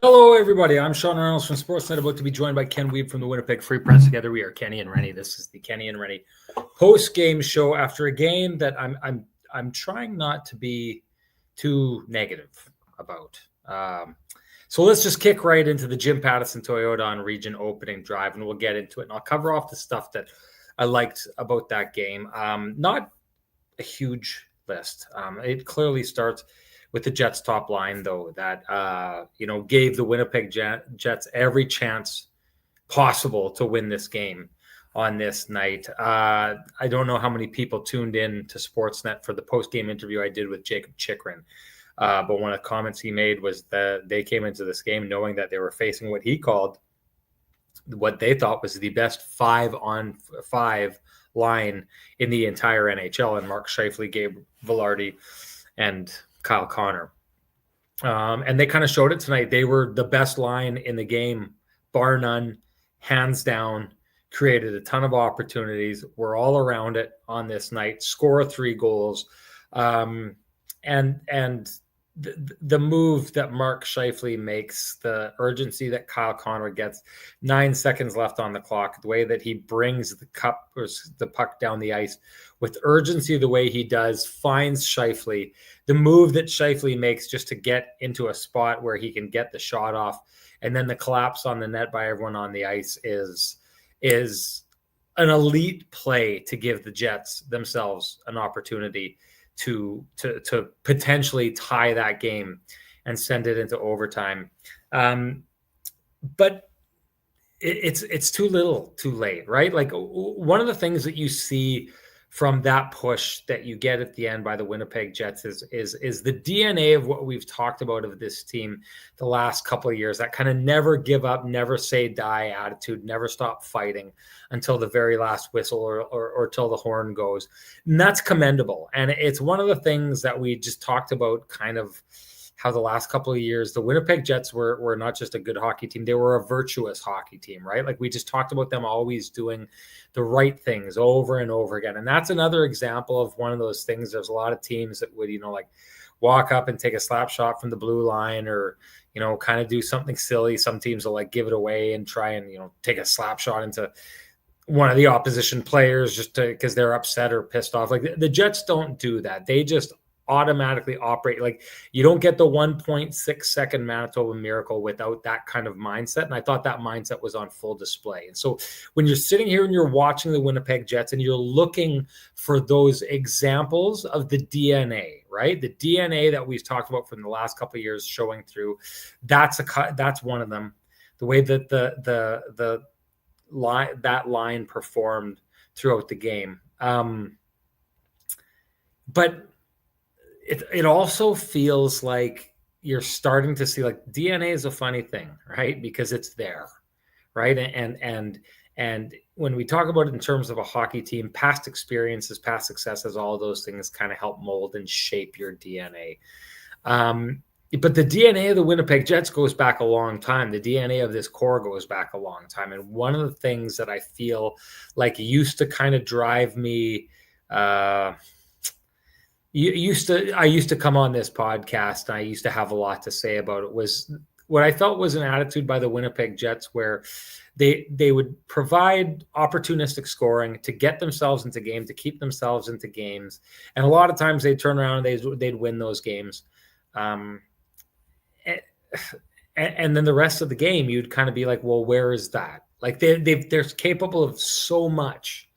Hello, everybody. I'm Sean Reynolds from Sportsnet, about to be joined by Ken Wiebe from the Winnipeg Free Press. Together, we are Kenny and Renny. This is the Kenny and Renny post-game show after a game that I'm trying not to be too negative about. So let's just kick right into the Jim Pattison Toyota on Region opening drive, and we'll get into it. And I'll cover off the stuff that I liked about that game. Not a huge list. It clearly starts with the Jets' top line, though, that gave the Winnipeg Jets every chance possible to win this game on this night. I don't know how many people tuned in to Sportsnet for the post-game interview I did with Jacob Chikrin, but one of the comments he made was that they came into this game knowing that they were facing what he called, what they thought was the best 5-on-5 line in the entire NHL, and Mark Scheifele, Gabe Vilardi, and Kyle Connor. And they kind of showed it tonight. They were the best line in the game, bar none, hands down, created a ton of opportunities. We're all around it on this night, score 3 goals. And the move that Mark Scheifele makes, the urgency that Kyle Connor gets, 9 seconds left on the clock, the way that he brings the puck down the ice with urgency, the way he does, finds Scheifele, the move that Scheifele makes just to get into a spot where he can get the shot off, and then the collapse on the net by everyone on the ice is an elite play to give the Jets themselves an opportunity to potentially tie that game and send it into overtime. But it's too little, too late, right? Like, one of the things that you see from that push that you get at the end by the Winnipeg Jets is the DNA of what we've talked about of this team the last couple of years, that kind of never give up, never say die attitude, never stop fighting until the very last whistle or till the horn goes. And that's commendable. And it's one of the things that we just talked about, kind of how the last couple of years, the Winnipeg Jets were not just a good hockey team, they were a virtuous hockey team, right? Like, we just talked about them always doing the right things over and over again. And that's another example of one of those things. There's a lot of teams that would, walk up and take a slap shot from the blue line, or, kind of do something silly. Some teams will give it away and try and, take a slap shot into one of the opposition players just because they're upset or pissed off. Like, the Jets don't do that. They just automatically operate. Like, you don't get the 1.6 second Manitoba Miracle without that kind of mindset. And I thought that mindset was on full display. And so when you're sitting here and you're watching the Winnipeg Jets and you're looking for those examples of the DNA, right? The DNA that we've talked about from the last couple of years showing through, that's one of them. The way that the line performed throughout the game. But it also feels like you're starting to see, like, DNA is a funny thing, right? Because it's there, right? And when we talk about it in terms of a hockey team, past experiences, past successes, all of those things kind of help mold and shape your DNA. But the DNA of the Winnipeg Jets goes back a long time. The DNA of this core goes back a long time. And one of the things that I feel like used to kind of drive me, I used to come on this podcast and I used to have a lot to say about it, was what I felt was an attitude by the Winnipeg Jets where they would provide opportunistic scoring to get themselves into games, to keep themselves into games. And a lot of times they'd turn around and they'd win those games. And then the rest of the game, you'd kind of be like, well, where is that? Like, they're capable of so much,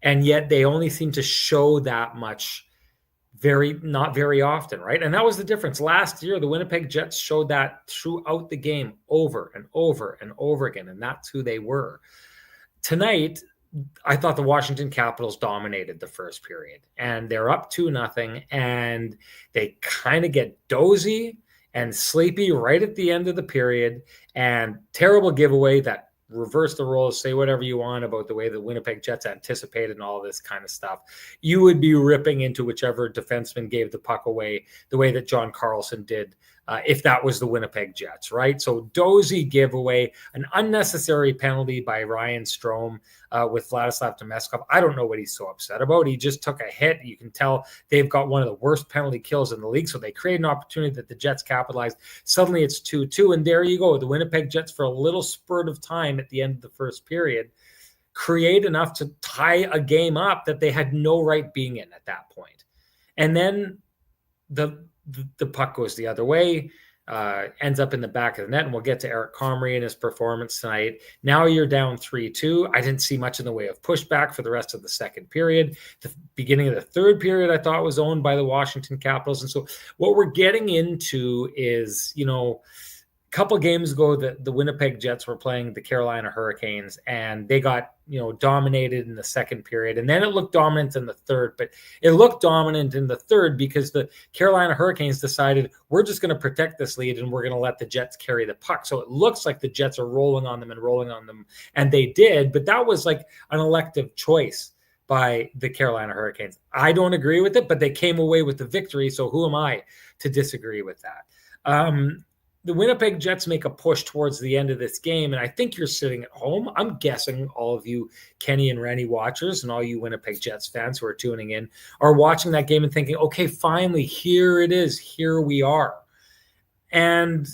and yet they only seem to show that much not very often, right? And that was the difference. Last year, the Winnipeg Jets showed that throughout the game over and over and over again, and that's who they were. Tonight, I thought the Washington Capitals dominated the first period, and they're up 2-0, and they kind of get dozy and sleepy right at the end of the period, and terrible giveaway that reverse the roles, say whatever you want about the way the Winnipeg Jets anticipated and all this kind of stuff. You would be ripping into whichever defenseman gave the puck away the way that John Carlson did if that was the Winnipeg Jets, right? So dozy giveaway, an unnecessary penalty by Ryan Strome with Vladislav Domeskov. I don't know what he's so upset about. He just took a hit. You can tell they've got one of the worst penalty kills in the league, so they create an opportunity that the Jets capitalized. Suddenly it's 2-2, and there you go. The Winnipeg Jets, for a little spurt of time at the end of the first period, create enough to tie a game up that they had no right being in at that point. And then the puck goes the other way, ends up in the back of the net, and we'll get to Eric Comrie and his performance tonight. Now you're down 3-2. I didn't see much in the way of pushback for the rest of the second period. The beginning of the third period, I thought, was owned by the Washington Capitals. And so what we're getting into is, a couple of games ago, the Winnipeg Jets were playing the Carolina Hurricanes, and they got, dominated in the second period. And then it looked dominant in the third, but it looked dominant in the third because the Carolina Hurricanes decided, we're just going to protect this lead and we're going to let the Jets carry the puck. So it looks like the Jets are rolling on them. And they did, but that was like an elective choice by the Carolina Hurricanes. I don't agree with it, but they came away with the victory. So who am I to disagree with that? The Winnipeg Jets make a push towards the end of this game, and I think you're sitting at home. I'm guessing all of you Kenny and Renny watchers and all you Winnipeg Jets fans who are tuning in are watching that game and thinking, okay, finally, here it is. Here we are. And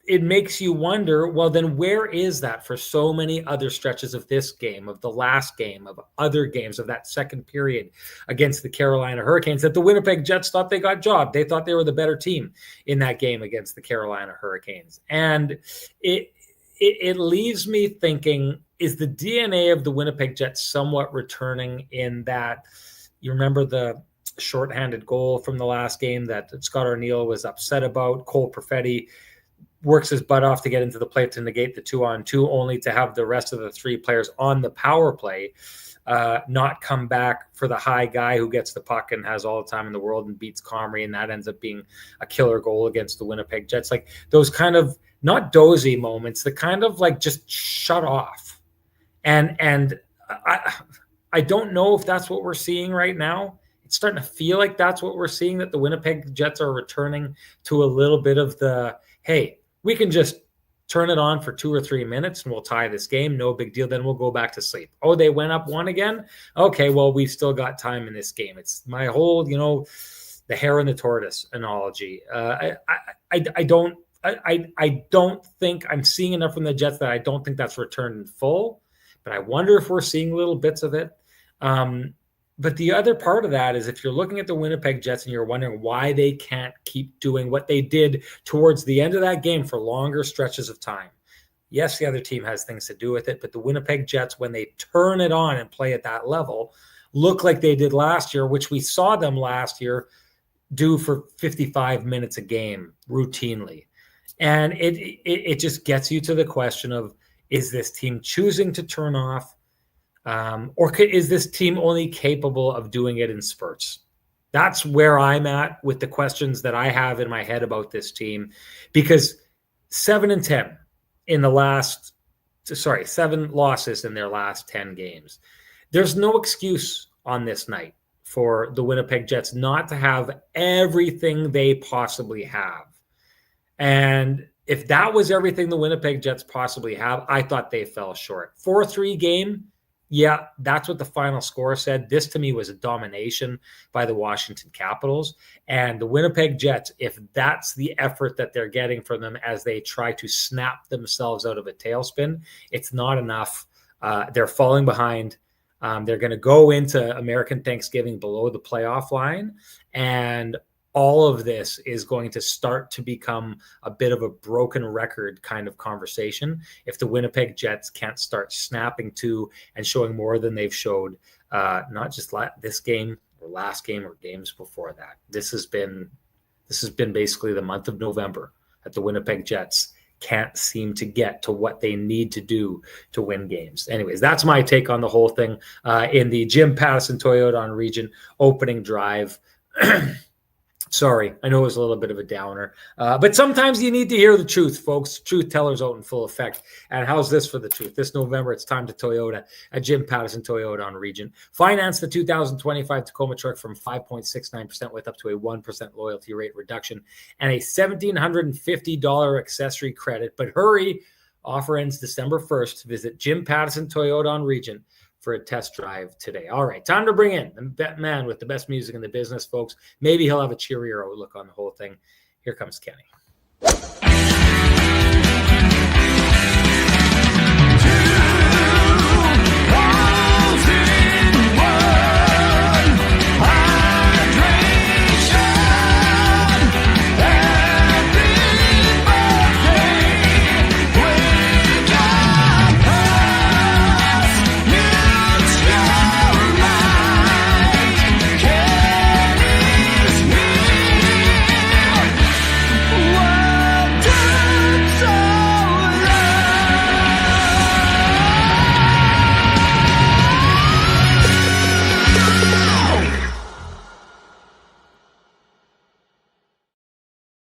it makes you wonder, well, then where is that for so many other stretches of this game, of the last game, of other games, of that second period against the Carolina Hurricanes, that the Winnipeg Jets thought they got jobbed. They thought they were the better team in that game against the Carolina Hurricanes. And it leaves me thinking, is the DNA of the Winnipeg Jets somewhat returning in that, you remember the shorthanded goal from the last game that Scott Arniel was upset about? Cole Perfetti works his butt off to get into the play to negate the 2-on-2, only to have the rest of the three players on the power play not come back for the high guy who gets the puck and has all the time in the world and beats Comrie, and that ends up being a killer goal against the Winnipeg Jets. Like those kind of not dozy moments, the kind of like just shut off. And I don't know if that's what we're seeing right now. It's starting to feel like that's what we're seeing, that the Winnipeg Jets are returning to a little bit of the, hey, we can just turn it on for 2 or 3 minutes and we'll tie this game. No big deal. Then we'll go back to sleep. Oh, they went up one again? Okay, well, we've still got time in this game. It's my whole, the hare and the tortoise analogy. I don't think I'm seeing enough from the Jets that I don't think that's returned in full, but I wonder if we're seeing little bits of it. But the other part of that is if you're looking at the Winnipeg Jets and you're wondering why they can't keep doing what they did towards the end of that game for longer stretches of time. Yes, the other team has things to do with it, but the Winnipeg Jets, when they turn it on and play at that level, look like they did last year, which we saw them last year do for 55 minutes a game routinely. And it just gets you to the question of, is this team choosing to turn off? Or is this team only capable of doing it in spurts? That's where I'm at with the questions that I have in my head about this team, because 7 losses in their last 10 games. There's no excuse on this night for the Winnipeg Jets not to have everything they possibly have. And if that was everything the Winnipeg Jets possibly have, I thought they fell short. 4-3 game. Yeah, that's what the final score said. This to me was a domination by the Washington Capitals. And the Winnipeg Jets, if that's the effort that they're getting from them as they try to snap themselves out of a tailspin, it's not enough. They're falling behind. They're going to go into American Thanksgiving below the playoff line. And all of this is going to start to become a bit of a broken record kind of conversation if the Winnipeg Jets can't start snapping to and showing more than they've showed, not just this game or last game or games before that. This has been basically the month of November that the Winnipeg Jets can't seem to get to what they need to do to win games. Anyways, that's my take on the whole thing in the Jim Pattison Toyota on Region opening drive. Sorry, I know it was a little bit of a downer, but sometimes you need to hear the truth, folks. Truth tellers out in full effect. And how's this for the truth? This November, it's time to Toyota at Jim Pattison Toyota on Region. Finance the 2025 Tacoma truck from 5.69% with up to a 1% loyalty rate reduction and a $1,750 accessory credit. But hurry, Offer ends December 1st. Visit Jim Pattison Toyota on Regent for a test drive today. All right, time to bring in the man with the best music in the business, folks. Maybe he'll have a cheerier outlook on the whole thing. Here comes Kenny.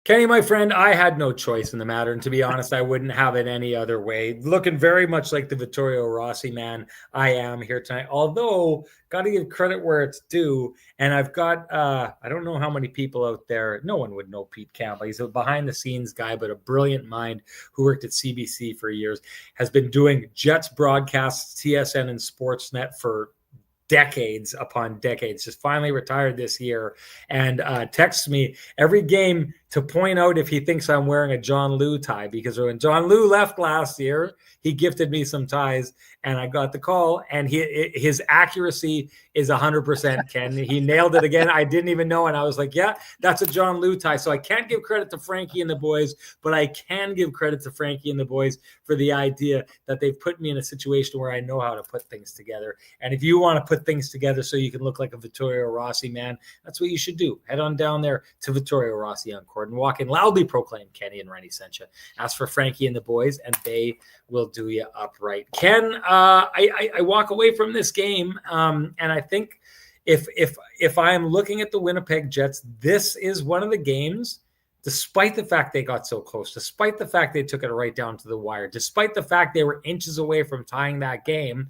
Kenny, my friend, I had no choice in the matter. And to be honest, I wouldn't have it any other way. Looking very much like the Vittorio Rossi man I am here tonight. Although, got to give credit where it's due. And I've got, I don't know how many people out there, no one would know Pete Campbell. He's a behind-the-scenes guy, but a brilliant mind who worked at CBC for years, has been doing Jets broadcasts, TSN and Sportsnet for decades upon decades, just finally retired this year, and texts me every game to point out if he thinks I'm wearing a John Liu tie, because when John Liu left last year, he gifted me some ties, and I got the call, and his accuracy is 100%, Ken. He nailed it again. I didn't even know, and I was like, yeah, that's a John Liu tie. So I can't give credit to Frankie and the boys, but I can give credit to Frankie and the boys for the idea that they've put me in a situation where I know how to put things together. And if you want to put things together so you can look like a Vittorio Rossi man, that's what you should do. Head on down there to Vittorio Rossi on court and walk in, loudly proclaim Kenny and Renny sent you. Ask for Frankie and the boys, and they will do you upright. Ken, I walk away from this game, and I think if I'm looking at the Winnipeg Jets, this is one of the games, despite the fact they got so close, despite the fact they took it right down to the wire, despite the fact they were inches away from tying that game,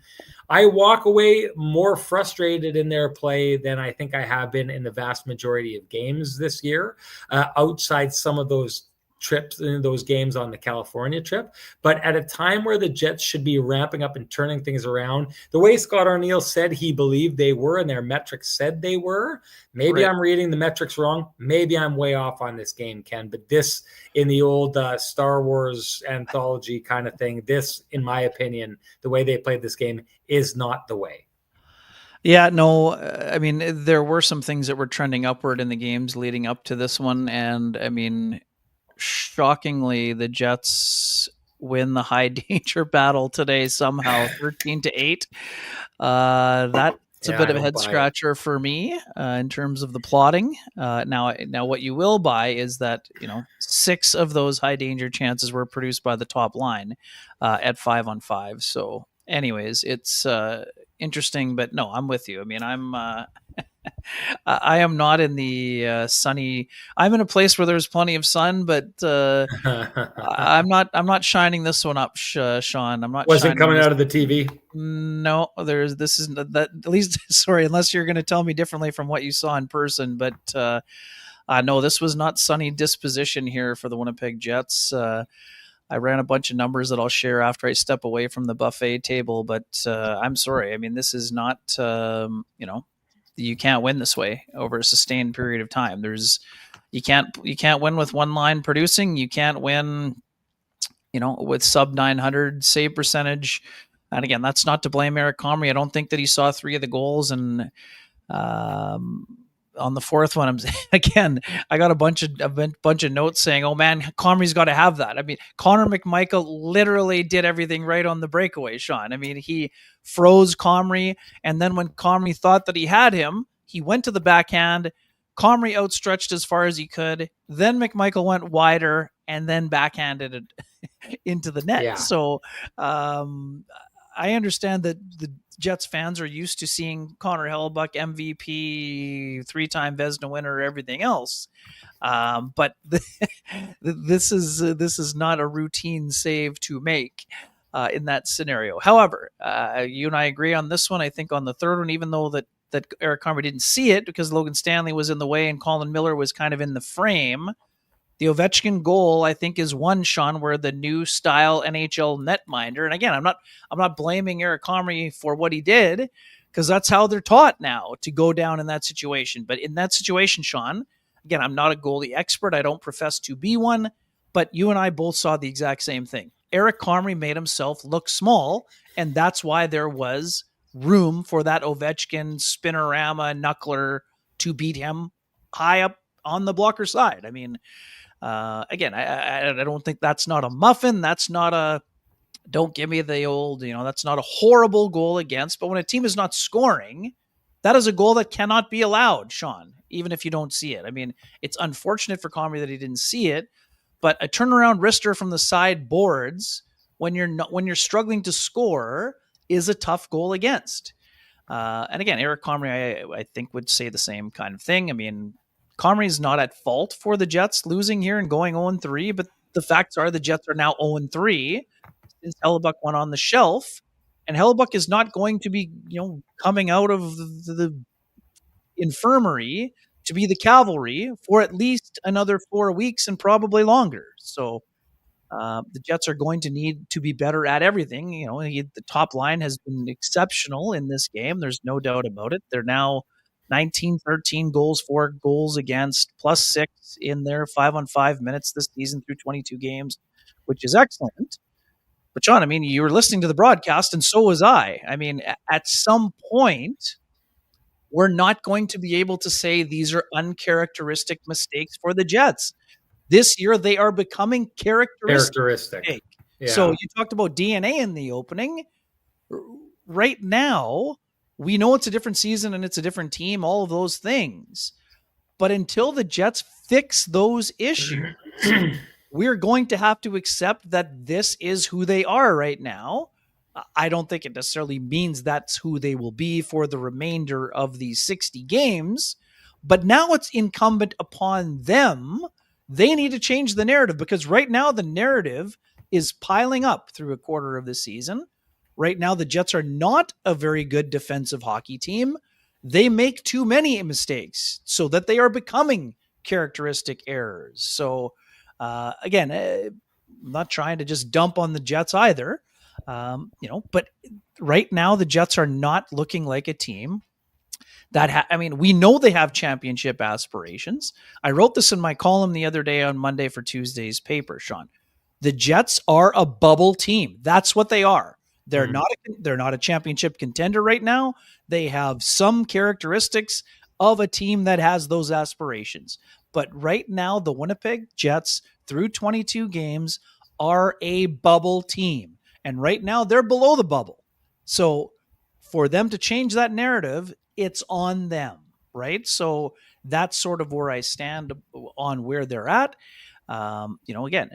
I walk away more frustrated in their play than I think I have been in the vast majority of games this year, outside some of those trips in those games on the California trip. But at a time where the Jets should be ramping up and turning things around, the way Scott Arniel said he believed they were and their metrics said they were, maybe right. I'm reading the metrics wrong. Maybe I'm way off on this game, Ken. But this, in the old Star Wars anthology kind of thing, this, in my opinion, the way they played this game is not the way. Yeah, no, I mean, there were some things that were trending upward in the games leading up to this one. And I mean, shockingly, the Jets win the high danger battle today somehow, 13-8. That's a bit of a head scratcher for me in terms of the plotting. Now, what you will buy is that 6 of those high danger chances were produced by the top line at 5-on-5. So, anyways, it's interesting, but no, I'm with you. I mean, I am not in the sunny. I'm in a place where there's plenty of sun, but I'm not shining this one up, Sean. I'm not. Wasn't coming out of the TV. No, this is that at least. Sorry, unless you're going to tell me differently from what you saw in person. But no, this was not sunny disposition here for the Winnipeg Jets. I ran a bunch of numbers that I'll share after I step away from the buffet table. But I'm sorry. I mean, this is not. You can't win this way over a sustained period of time. You can't win with one line producing. You can't win, with sub 900 save percentage. And again, that's not to blame Eric Comrie. I don't think that he saw 3 of the goals. And on the 4th one, I got a bunch of notes saying, "Oh man, Comrie's got to have that." I mean, Connor McMichael literally did everything right on the breakaway, Sean. I mean, he froze Comrie, and then when Comrie thought that he had him, he went to the backhand. Comrie outstretched as far as he could. Then McMichael went wider and then backhanded it into the net. Yeah. So I understand that the Jets fans are used to seeing Connor Hellebuyck, MVP, 3-time Vezina winner, everything else. But this is not a routine save to make in that scenario. However, you and I agree on this one. I think on the 3rd one, even though that Eric Comrie didn't see it because Logan Stanley was in the way and Colin Miller was kind of in the frame, The Ovechkin goal, I think, is one, Sean, where the new style NHL netminder. And again, I'm not blaming Eric Comrie for what he did, because that's how they're taught now to go down in that situation. But in that situation, Sean, again, I'm not a goalie expert. I don't profess to be one, but you and I both saw the exact same thing. Eric Comrie made himself look small, and that's why there was room for that Ovechkin spinorama knuckler to beat him high up on the blocker side. I mean, again, I don't think that's not a muffin. That's not a, don't give me the old, that's not a horrible goal against. But when a team is not scoring, that is a goal that cannot be allowed, Sean, even if you don't see it. I mean, it's unfortunate for Comrie that he didn't see it, but a turnaround wrister from the side boards when you're struggling to score is a tough goal against. And again, Eric Comrie, I think, would say the same kind of thing. I mean, Comrie's not at fault for the Jets losing here and going 0-3, but the facts are the Jets are now 0-3 since Hellebuck went on the shelf. And Hellebuck is not going to be, coming out of the infirmary to be the cavalry for at least another 4 weeks and probably longer. So the Jets are going to need to be better at everything. The top line has been exceptional in this game. There's no doubt about it. They're now 19, 13 goals, 4 goals against, +6 in their 5-on-5 minutes this season through 22 games, which is excellent. But John, I mean, you were listening to the broadcast, and so was I. I mean, at some point, we're not going to be able to say these are uncharacteristic mistakes for the Jets. This year, they are becoming characteristic. Yeah. So you talked about DNA in the opening. Right now, we know it's a different season and it's a different team, all of those things. But until the Jets fix those issues, we're going to have to accept that this is who they are right now. I don't think it necessarily means that's who they will be for the remainder of these 60 games. But now it's incumbent upon them. They need to change the narrative, because right now the narrative is piling up through a quarter of the season. Right now, the Jets are not a very good defensive hockey team. They make too many mistakes so that they are becoming characteristic errors. So, again, I'm not trying to just dump on the Jets either. But right now the Jets are not looking like a team that we know they have championship aspirations. I wrote this in my column the other day on Monday for Tuesday's paper, Sean. The Jets are a bubble team. That's what they are. They're not a championship contender right now. They have some characteristics of a team that has those aspirations. But right now, the Winnipeg Jets, through 22 games, are a bubble team. And right now, they're below the bubble. So for them to change that narrative, it's on them, right? So that's sort of where I stand on where they're at. Again,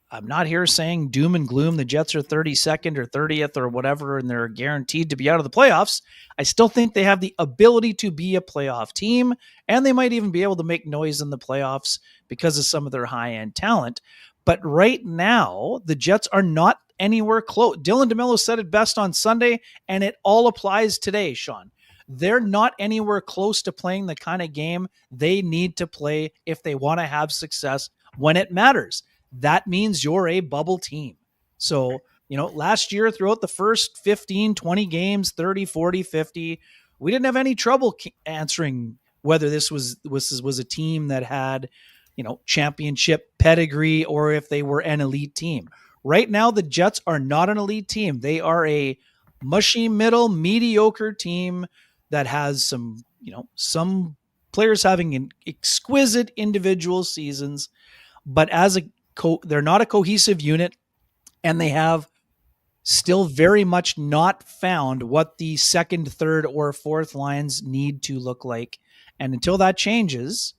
I'm not here saying doom and gloom. The Jets are 32nd or 30th or whatever, and they're guaranteed to be out of the playoffs. I still think they have the ability to be a playoff team, and they might even be able to make noise in the playoffs because of some of their high-end talent. But right now, the Jets are not anywhere close. Dylan DeMello said it best on Sunday, and it all applies today, Sean. They're not anywhere close to playing the kind of game they need to play if they want to have success when it matters. That means you're a bubble team. So, last year throughout the first 15, 20 games, 30, 40, 50, we didn't have any trouble answering whether this was a team that had, championship pedigree or if they were an elite team. Right now, the Jets are not an elite team. They are a mushy middle, mediocre team that has some players having exquisite individual seasons, but they're not a cohesive unit, and they have still very much not found what the second, third, or fourth lines need to look like. And until that changes,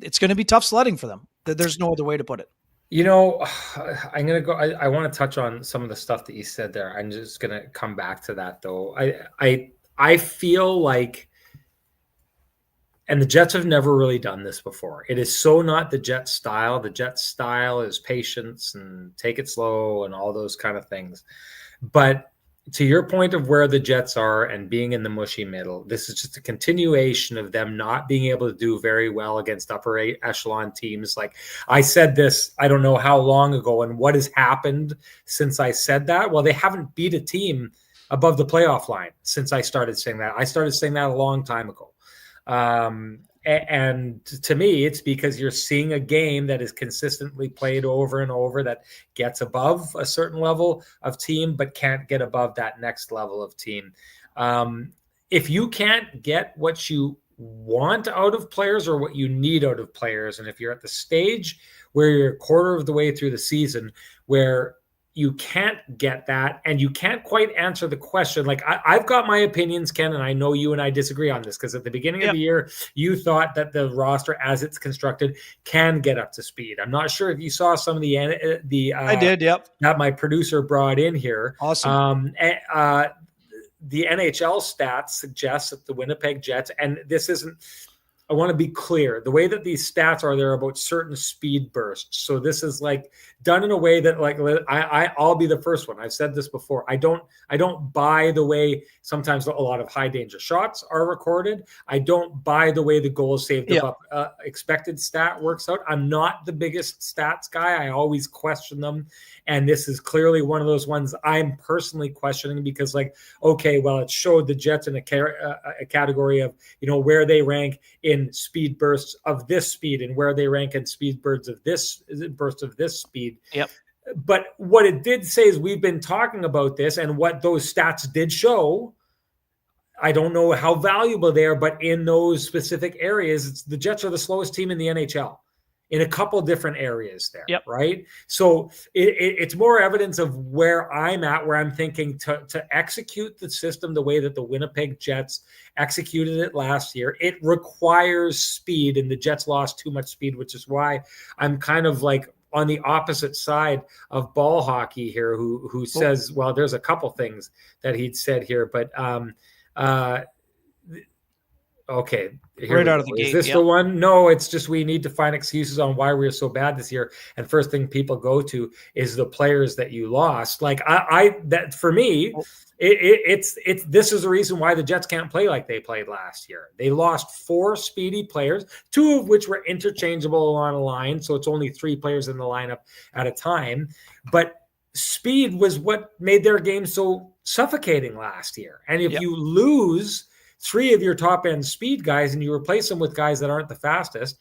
it's going to be tough sledding for them. There's no other way to put it. I'm going to go. I want to touch on some of the stuff that you said there. I'm just going to come back to that, though. I feel like, and the Jets have never really done this before. It is so not the Jets style. The Jets style is patience and take it slow and all those kind of things. But to your point of where the Jets are and being in the mushy middle, this is just a continuation of them not being able to do very well against upper echelon teams. Like I said this, I don't know how long ago, and what has happened since I said that? Well, they haven't beat a team above the playoff line since I started saying that. I started saying that a long time ago. And to me, it's because you're seeing a game that is consistently played over and over that gets above a certain level of team, but can't get above that next level of team. If you can't get what you want out of players or what you need out of players, and if you're at the stage where you're a quarter of the way through the season where you can't get that and you can't quite answer the question. Like I've got my opinions, Ken, and I know you and I disagree on this because at the beginning of the year, you thought that the roster as it's constructed can get up to speed. I'm not sure if you saw some of the I did. Yep. that my producer brought in here. Awesome. The NHL stats suggest that the Winnipeg Jets, and this isn't, I want to be clear. The way that these stats are, they're about certain speed bursts. So this is like done in a way that, like, I'll be the first one. I've said this before. I don't buy the way sometimes a lot of high danger shots are recorded. I don't buy the way the goals saved above expected stat works out. I'm not the biggest stats guy. I always question them. And this is clearly one of those ones I'm personally questioning because, like, okay, well, it showed the Jets in a category of, you know, where they rank in speed bursts of this speed and where they rank in speed bursts of this speed. Yep. But what it did say is we've been talking about this, and what those stats did show, I don't know how valuable they are, but in those specific areas, the Jets are the slowest team in the NHL. In a couple different areas there, right? So it's more evidence of where I'm at, where I'm thinking to execute the system the way that the Winnipeg Jets executed it last year. It requires speed, and the Jets lost too much speed, which is why I'm kind of like on the opposite side of ball hockey here, who says, well, there's a couple things that he'd said here, but okay, right out of the gate. Is this the one? No, it's just we need to find excuses on why we were so bad this year. And first thing people go to is the players that you lost. Like that for me, it's this is the reason why the Jets can't play like they played last year. They lost 4 speedy players, 2 of which were interchangeable on a line, so it's only 3 players in the lineup at a time. But speed was what made their game so suffocating last year. And if you lose 3 of your top end speed guys and you replace them with guys that aren't the fastest,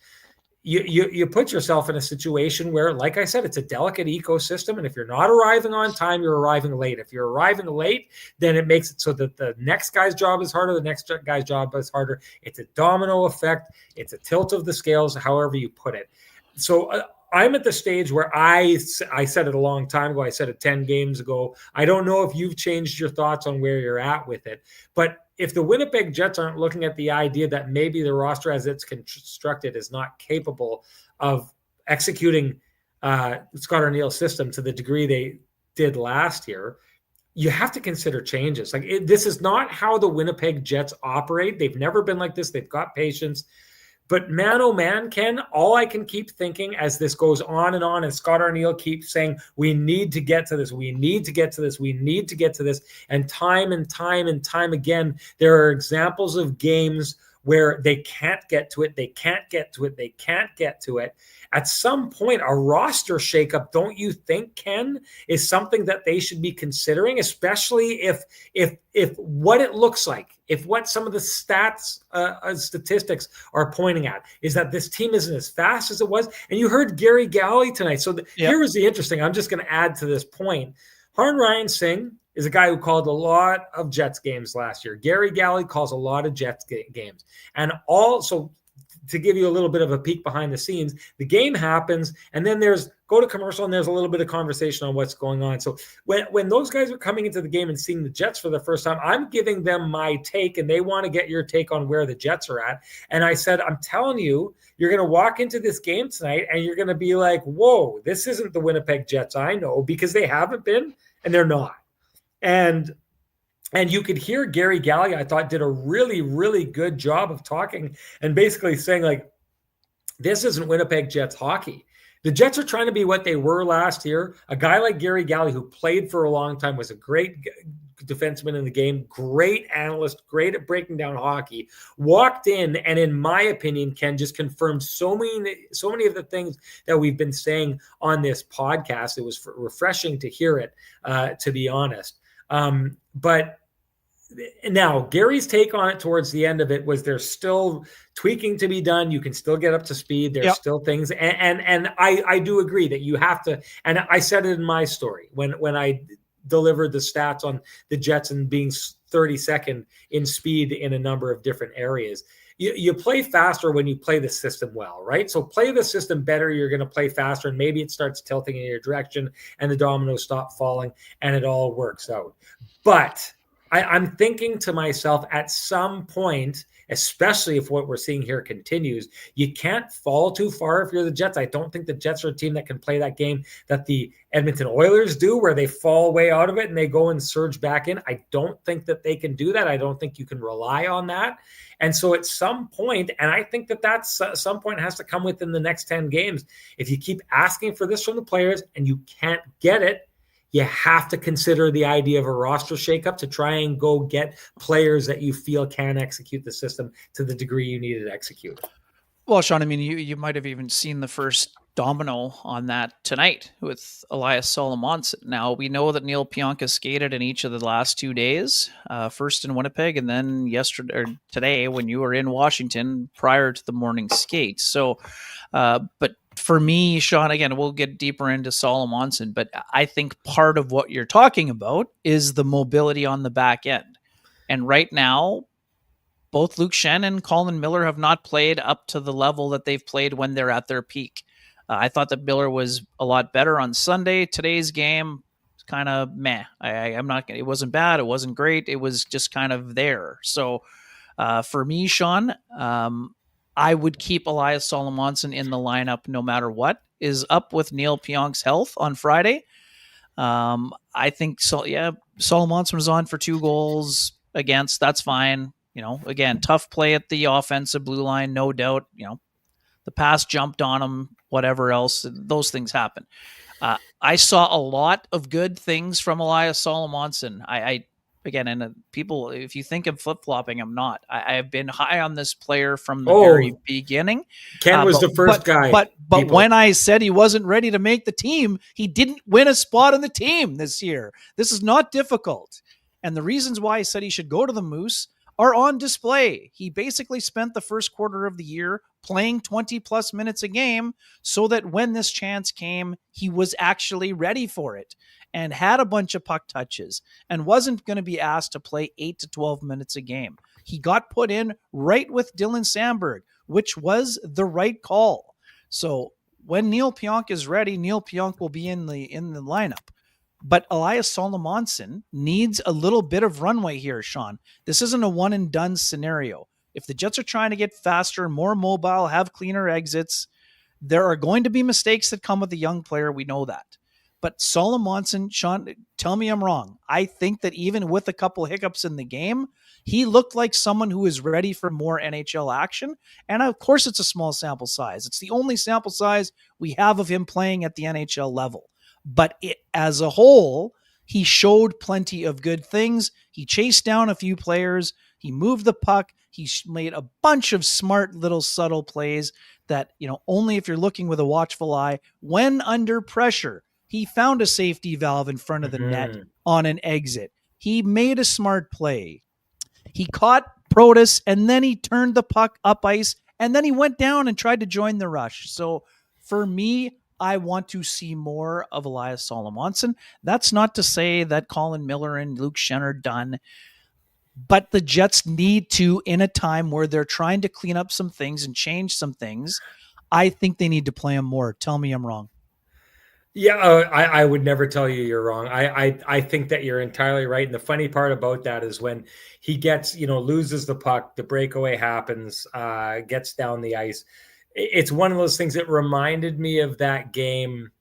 you put yourself in a situation where, like I said, it's a delicate ecosystem. And if you're not arriving on time, you're arriving late. If you're arriving late, then it makes it so that the next guy's job is harder. The next guy's job is harder. It's a domino effect. It's a tilt of the scales, however you put it. So I'm at the stage where I said it a long time ago. I said it 10 games ago. I don't know if you've changed your thoughts on where you're at with it, but if the Winnipeg Jets aren't looking at the idea that maybe the roster as it's constructed is not capable of executing Scott Arniel's system to the degree they did last year, you have to consider changes. Like this is not how the Winnipeg Jets operate. They've never been like this. They've got patience. But man, oh man, Ken, all I can keep thinking as this goes on, and Scott Arniel keeps saying, we need to get to this, we need to get to this, we need to get to this. And time again, there are examples of games where they can't get to it, they can't get to it. At some point, a roster shakeup, don't you think, Ken, is something that they should be considering, especially if what it looks like, if what some of the statistics are pointing at is that this team isn't as fast as it was. And you heard Gary Galley tonight. So here was the interesting, I'm just going to add to this point. Harn Ryan Singh is a guy who called a lot of Jets games last year. Gary Galley calls a lot of Jets games. And also, to give you a little bit of a peek behind the scenes, the game happens, and then go to commercial, and there's a little bit of conversation on what's going on. So when those guys are coming into the game and seeing the Jets for the first time, I'm giving them my take, and they want to get your take on where the Jets are at. And I said, I'm telling you, you're going to walk into this game tonight, and you're going to be like, whoa, this isn't the Winnipeg Jets I know, because they haven't been, and they're not. And you could hear Gary Galley, I thought, did a really, really good job of talking and basically saying, like, this isn't Winnipeg Jets hockey. The Jets are trying to be what they were last year. A guy like Gary Galley, who played for a long time, was a great defenseman in the game, great analyst, great at breaking down hockey, walked in and, in my opinion, Ken, just confirmed so many of the things that we've been saying on this podcast. It was refreshing to hear it, to be honest. But now, Gary's take on it towards the end of it was there's still tweaking to be done. You can still get up to speed. There's still things. And I do agree that you have to. And I said it in my story when I delivered the stats on the Jets and being 32nd in speed in a number of different areas. You play faster when you play the system well, right? So play the system better, you're going to play faster, and maybe it starts tilting in your direction and the dominoes stop falling and it all works out. But I'm thinking to myself, at some point, especially if what we're seeing here continues, you can't fall too far if you're the Jets. I don't think the Jets are a team that can play that game that the Edmonton Oilers do, where they fall way out of it and they go and surge back in. I don't think that they can do that. I don't think you can rely on that. And so at some point, and I think that that's some point has to come within the next 10 games, if you keep asking for this from the players and you can't get it, you have to consider the idea of a roster shakeup to try and go get players that you feel can execute the system to the degree you need it executed. Well, Sean, I mean, you might have even seen the first domino on that tonight with Elias Solomonson. Now, we know that Neil Pionka skated in each of the last 2 days, first in Winnipeg and then yesterday or today when you were in Washington prior to the morning skate. So, but for me, Sean, again, we'll get deeper into Solomonson, but I think part of what you're talking about is the mobility on the back end. And right now, both Luke Schenn and Colin Miller have not played up to the level that they've played when they're at their peak. I thought that Miller was a lot better on Sunday. Today's game was kind of meh. I'm not. It wasn't bad. It wasn't great. It was just kind of there. So for me, Sean, I would keep Elias Solomonson in the lineup no matter what is up with Neil Pionk's health on Friday. I think so. Yeah, Solomonson was on for 2 goals against. That's fine. You know, again, tough play at the offensive blue line, no doubt. You know, the pass jumped on him, whatever else. Those things happen. I saw a lot of good things from Elias Solomonson. I again, and people, if you think I'm flip-flopping, I'm not. I've been high on this player from the very beginning. Ken was the first guy. But when I said he wasn't ready to make the team, he didn't win a spot on the team this year. This is not difficult. And the reasons why I said he should go to the Moose are on display. He basically spent the first quarter of the year playing 20 plus minutes a game so that when this chance came, he was actually ready for it and had a bunch of puck touches and wasn't going to be asked to play 8 to 12 minutes a game. He got put in right with Dylan Samberg, which was the right call. So when Neil Pionk is ready, Neil Pionk will be in the lineup. But Elias Solomonson needs a little bit of runway here, Sean. This isn't a one and done scenario. If the Jets are trying to get faster, more mobile, have cleaner exits, there are going to be mistakes that come with a young player. We know that. But Solomonson, Sean, tell me I'm wrong. I think that even with a couple hiccups in the game, he looked like someone who is ready for more NHL action. And of course, it's a small sample size. It's the only sample size we have of him playing at the NHL level. But as a whole, he showed plenty of good things. He chased down a few players. He moved the puck. He made a bunch of smart little subtle plays that, you know, only if you're looking with a watchful eye, when under pressure, he found a safety valve in front of the net on an exit. He made a smart play. He caught Protas and then he turned the puck up ice and then he went down and tried to join the rush. So for me, I want to see more of Elias Solomonson. That's not to say that Colin Miller and Luke Schenn are done, but the Jets need to, in a time where they're trying to clean up some things and change some things, I think they need to play him more. Tell me I'm wrong. Yeah, I would never tell you you're wrong. I think that you're entirely right. And the funny part about that is when he gets, loses the puck, the breakaway happens, gets down the ice. It's one of those things that reminded me of that game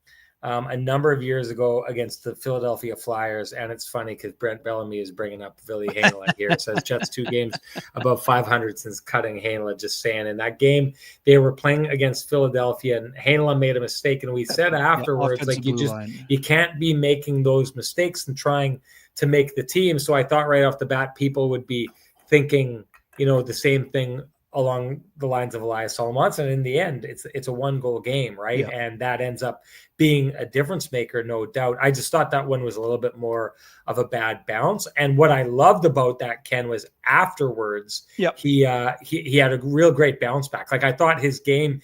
a number of years ago against the Philadelphia Flyers. And it's funny because Brent Bellamy is bringing up Billy Hainla here. It says Jets 2 games above 500 since cutting Hainla. Just saying, in that game they were playing against Philadelphia, and Hainla made a mistake, and we said afterwards, like, you can't be making those mistakes and trying to make the team. So I thought right off the bat people would be thinking, the same thing along the lines of Elias Salomon. In the end, it's a 1-goal game, right? Yeah. And that ends up being a difference maker, no doubt. I just thought that one was a little bit more of a bad bounce. And what I loved about that, Ken, was afterwards, he had a real great bounce back. Like, I thought his game,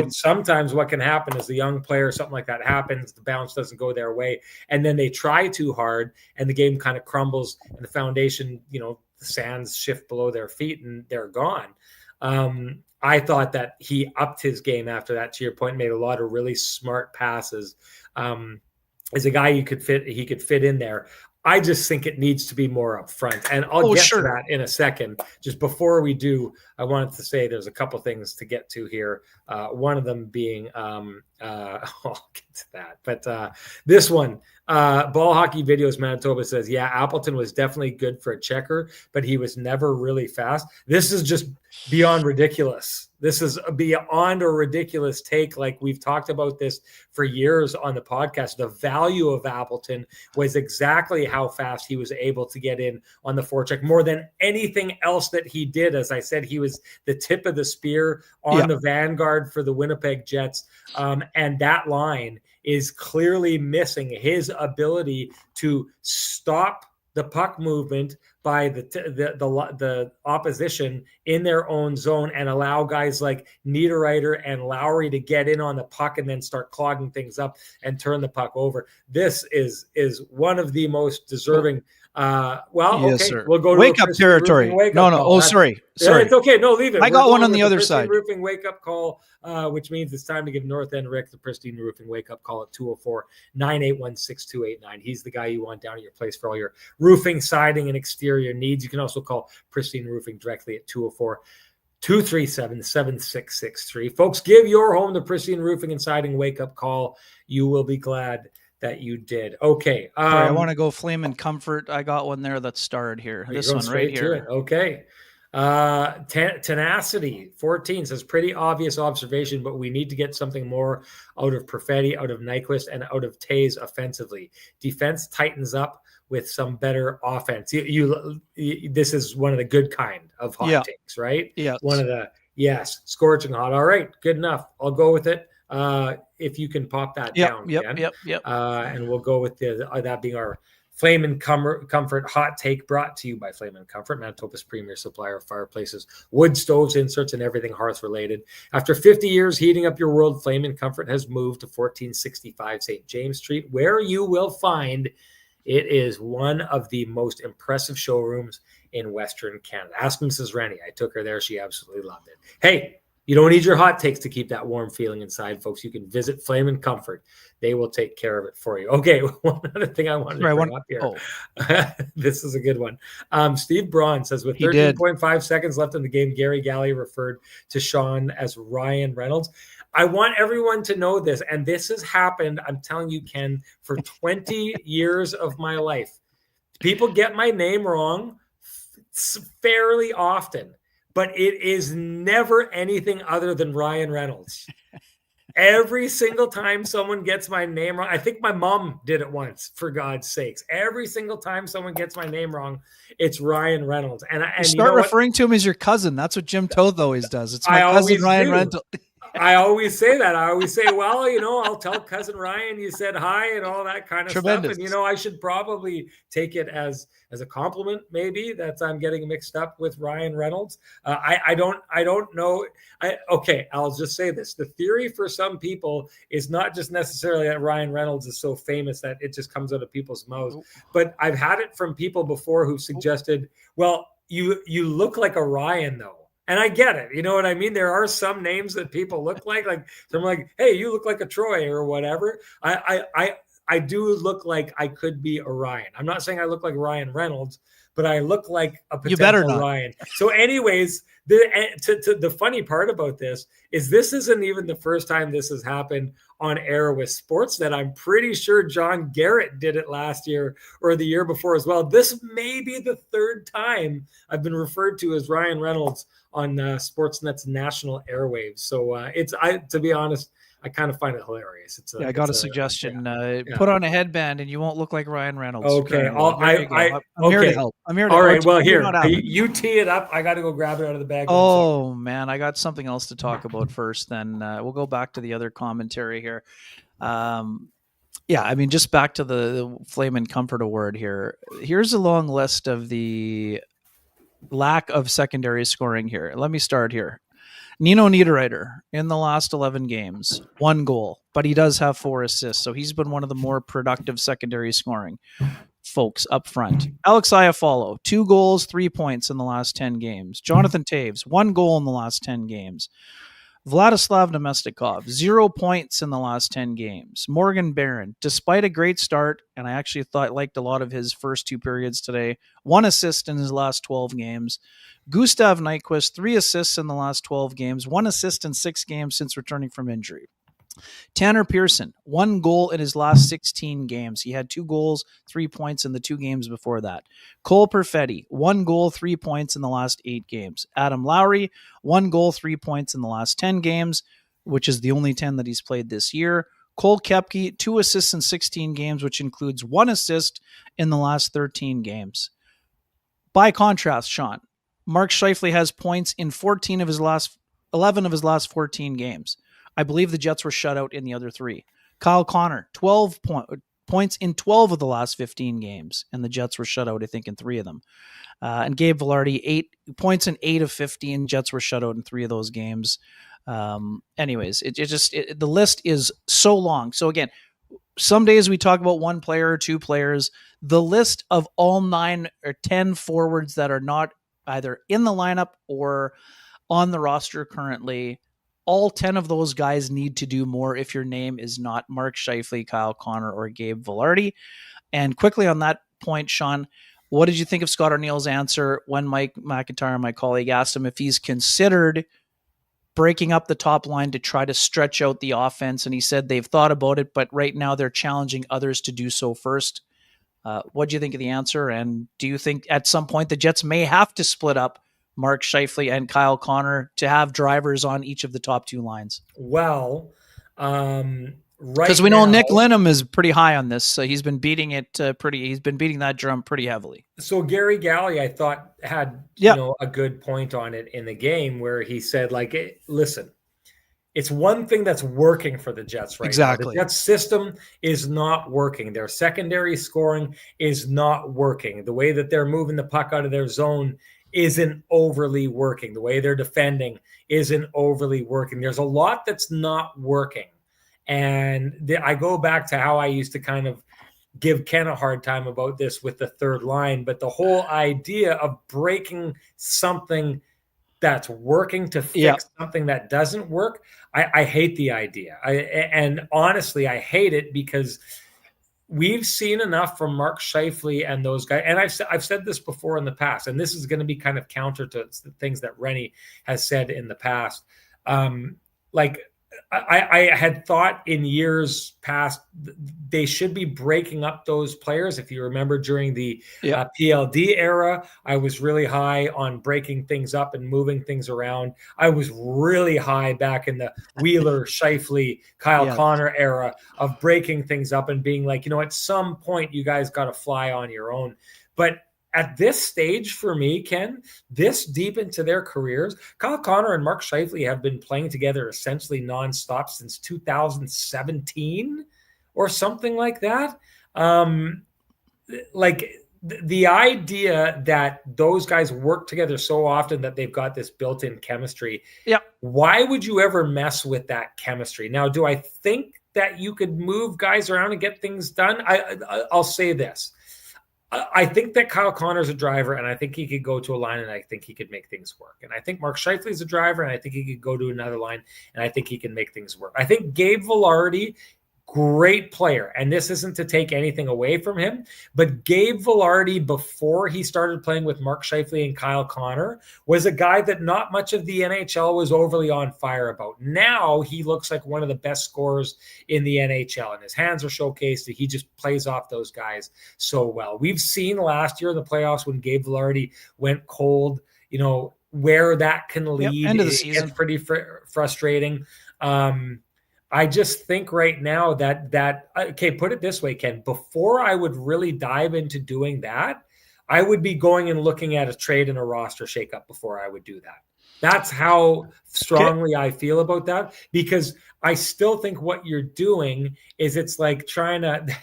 sometimes what can happen is the young player, something like that happens, the bounce doesn't go their way, and then they try too hard and the game kind of crumbles and the foundation, the sands shift below their feet and they're gone. I thought that he upped his game after that, to your point, made a lot of really smart passes. As a guy he could fit in there. I just think it needs to be more up front. And I'll get to that in a second. Just before we do, I wanted to say there's a couple things to get to here. One of them being, I'll get to that. But this one, Ball Hockey Videos Manitoba says, yeah, Appleton was definitely good for a checker, but he was never really fast. This is just beyond ridiculous. This is beyond a ridiculous take. Like, we've talked about this for years on the podcast. The value of Appleton was exactly how fast he was able to get in on the forecheck, more than anything else that he did. As I said, he was the tip of the spear on the vanguard for the Winnipeg Jets. And that line is clearly missing his ability to stop the puck movement by the opposition in their own zone and allow guys like Niederreiter and Lowry to get in on the puck and then start clogging things up and turn the puck over. This is one of the most deserving. Sir. We'll go to wake up territory. Sorry. It's okay. No, leave it. I got one on the other side. Roofing wake up call, which means it's time to give North End Rick the Pristine Roofing wake up call at 204-981-6289. He's the guy you want down at your place for all your roofing, siding, and exterior needs. You can also call Pristine Roofing directly at 204-237-7663. Folks, give your home the Pristine Roofing and Siding wake up call. You will be glad that you did. Okay. I want to go Flame and Comfort. I got one there that starred here. This one right here. Okay. Tenacity 14 says, pretty obvious observation, but we need to get something more out of Perfetti, out of Nyquist, and out of Toews offensively. Defense tightens up with some better offense. This is one of the good kind of hot takes, right? Yeah. One of the, scorching hot. All right, good enough. I'll go with it. If you can pop that down. Yep. And we'll go with that being our Flame and Comfort hot take, brought to you by Flame and Comfort, Manitoba's premier supplier of fireplaces, wood stoves, inserts, and everything hearth related. After 50 years heating up your world, Flame and Comfort has moved to 1465 St. James Street, where you will find it is one of the most impressive showrooms in Western Canada. Ask Mrs. Renny. I took her there. She absolutely loved it. Hey, you don't need your hot takes to keep that warm feeling inside, folks. You can visit Flame and Comfort. They will take care of it for you. Okay, one other thing I wanted to bring up here. This is a good one. Steve Braun says, with 13.5 seconds left in the game, Gary Galley referred to Sean as Ryan Reynolds. I want everyone to know this, and this has happened, I'm telling you, Ken, for 20 years of my life. People get my name wrong fairly often, but it is never anything other than Ryan Reynolds. Every single time someone gets my name wrong, I think my mom did it once, for God's sakes. Every single time someone gets my name wrong, it's Ryan Reynolds. And start referring to him as your cousin. That's what Jim Toth always does. It's my cousin Ryan Reynolds. I always say that. I always say, well, I'll tell cousin Ryan you said hi and all that kind of stuff. And, I should probably take it as a compliment, maybe, that I'm getting mixed up with Ryan Reynolds. I don't know. Okay, I'll just say this. The theory for some people is not just necessarily that Ryan Reynolds is so famous that it just comes out of people's mouths. But I've had it from people before who suggested, well, you look like a Ryan, though. And I get it. You know what I mean? There are some names that people look like I'm like, hey, you look like a Troy or whatever. I do look like I could be a Ryan. I'm not saying I look like Ryan Reynolds, but I look like a potential Ryan. So anyways, The funny part about this isn't even the first time this has happened on air with Sportsnet. I'm pretty sure John Garrett did it last year or the year before as well. This may be the third time I've been referred to as Ryan Reynolds on Sportsnet's national airwaves. So to be honest, I kind of find it hilarious. I got a suggestion. Yeah. Put on a headband and you won't look like Ryan Reynolds. Okay. I'm here to help. I'm here to All help. right. Well, here, you tee it up. I got to go grab it out of the bag. Oh, man. I got something else to talk about first. Then we'll go back to the other commentary here. Yeah, I mean, just back to the Flamin' Comfort Award here. Here's a long list of the lack of secondary scoring here. Let me start here. Nino Niederreiter in the last 11 games, 1 goal, but he does have 4 assists. So he's been one of the more productive secondary scoring folks up front. Alex Iafallo, 2 goals, 3 points in the last 10 games. Jonathan Toews, 1 goal in the last 10 games. Vladislav Nemestikov, 0 points in the last 10 games. Morgan Barron, despite a great start, and I actually liked a lot of his first 2 periods today, 1 assist in his last 12 games. Gustav Nyquist, 3 assists in the last 12 games, 1 assist in 6 games since returning from injury. Tanner Pearson, 1 goal in his last 16 games. He had 2 goals, 3 points in the 2 games before that. Cole Perfetti, 1 goal, 3 points in the last 8 games. Adam Lowry, 1 goal, 3 points in the last 10 games, which is the only 10 that he's played this year. Cole Koepke, 2 assists in 16 games, which includes 1 assist in the last 13 games. By contrast, Sean, Mark Scheifele has points in 11 of his last 14 games. I believe the Jets were shut out in the other 3. Kyle Connor, 12 points in 12 of the last 15 games, and the Jets were shut out, I think, in 3 of them. And Gabe Vilardi, 8 points in 8 of 15. Jets were shut out in 3 of those games. Anyways, the list is so long. So again, some days we talk about 1 player or 2 players. The list of all 9 or 10 forwards that are not either in the lineup or on the roster currently, all 10 of those guys need to do more if your name is not Mark Scheifele, Kyle Connor, or Gabe Vilardi. And quickly on that point, Sean, what did you think of Scott Arneal's answer when Mike McIntyre, my colleague, asked him if he's considered breaking up the top line to try to stretch out the offense? And he said they've thought about it, but right now they're challenging others to do so first. What do you think of the answer? And do you think at some point the Jets may have to split up Mark Scheifele and Kyle Connor to have drivers on each of the top 2 lines? Well, right, because we know Nick Linham is pretty high on this. So he's been beating it he's been beating that drum pretty heavily. So Gary Galley, I thought, had a good point on it in the game where he said, listen, it's one thing that's working for the Jets right now. The Jets system is not working. Their secondary scoring is not working. The way that they're moving the puck out of their zone isn't overly working. The way they're defending isn't overly working. There's a lot that's not working. And I go back to how I used to kind of give Ken a hard time about this with the third line, but the whole idea of breaking something that's working to fix something that doesn't work, I hate the idea. And honestly, I hate it because we've seen enough from Mark Scheifele and those guys. And I've said this before in the past, and this is going to be kind of counter to the things that Renny has said in the past. I had thought in years past they should be breaking up those players. If you remember during the PLD era, I was really high on breaking things up and moving things around. I was really high back in the Wheeler, Scheifele, Kyle Connor era of breaking things up and being like, at some point you guys got to fly on your own. But at this stage for me, Ken, this deep into their careers, Kyle Connor and Mark Scheifele have been playing together essentially nonstop since 2017 or something like that. The idea that those guys work together so often that they've got this built-in chemistry. Yeah. Why would you ever mess with that chemistry? Now, do I think that you could move guys around and get things done? I'll say this. I think that Kyle Connor's a driver, and I think he could go to a line, and I think he could make things work. And I think Mark Scheifele is a driver, and I think he could go to another line, and I think he can make things work. I think Gabe Vilardi great player. And this isn't to take anything away from him, but Gabe Vilardi, before he started playing with Mark Scheifele and Kyle Connor, was a guy that not much of the NHL was overly on fire about. Now he looks like one of the best scorers in the NHL, and his hands are showcased. He just plays off those guys so well. We've seen last year in the playoffs when Gabe Vilardi went cold, where that can lead. End of the season. It's pretty frustrating. I just think right now that okay, put it this way, Ken, before I would really dive into doing that, I would be going and looking at a trade and a roster shakeup before I would do that. That's how strongly I feel about that, because I still think what you're doing is it's like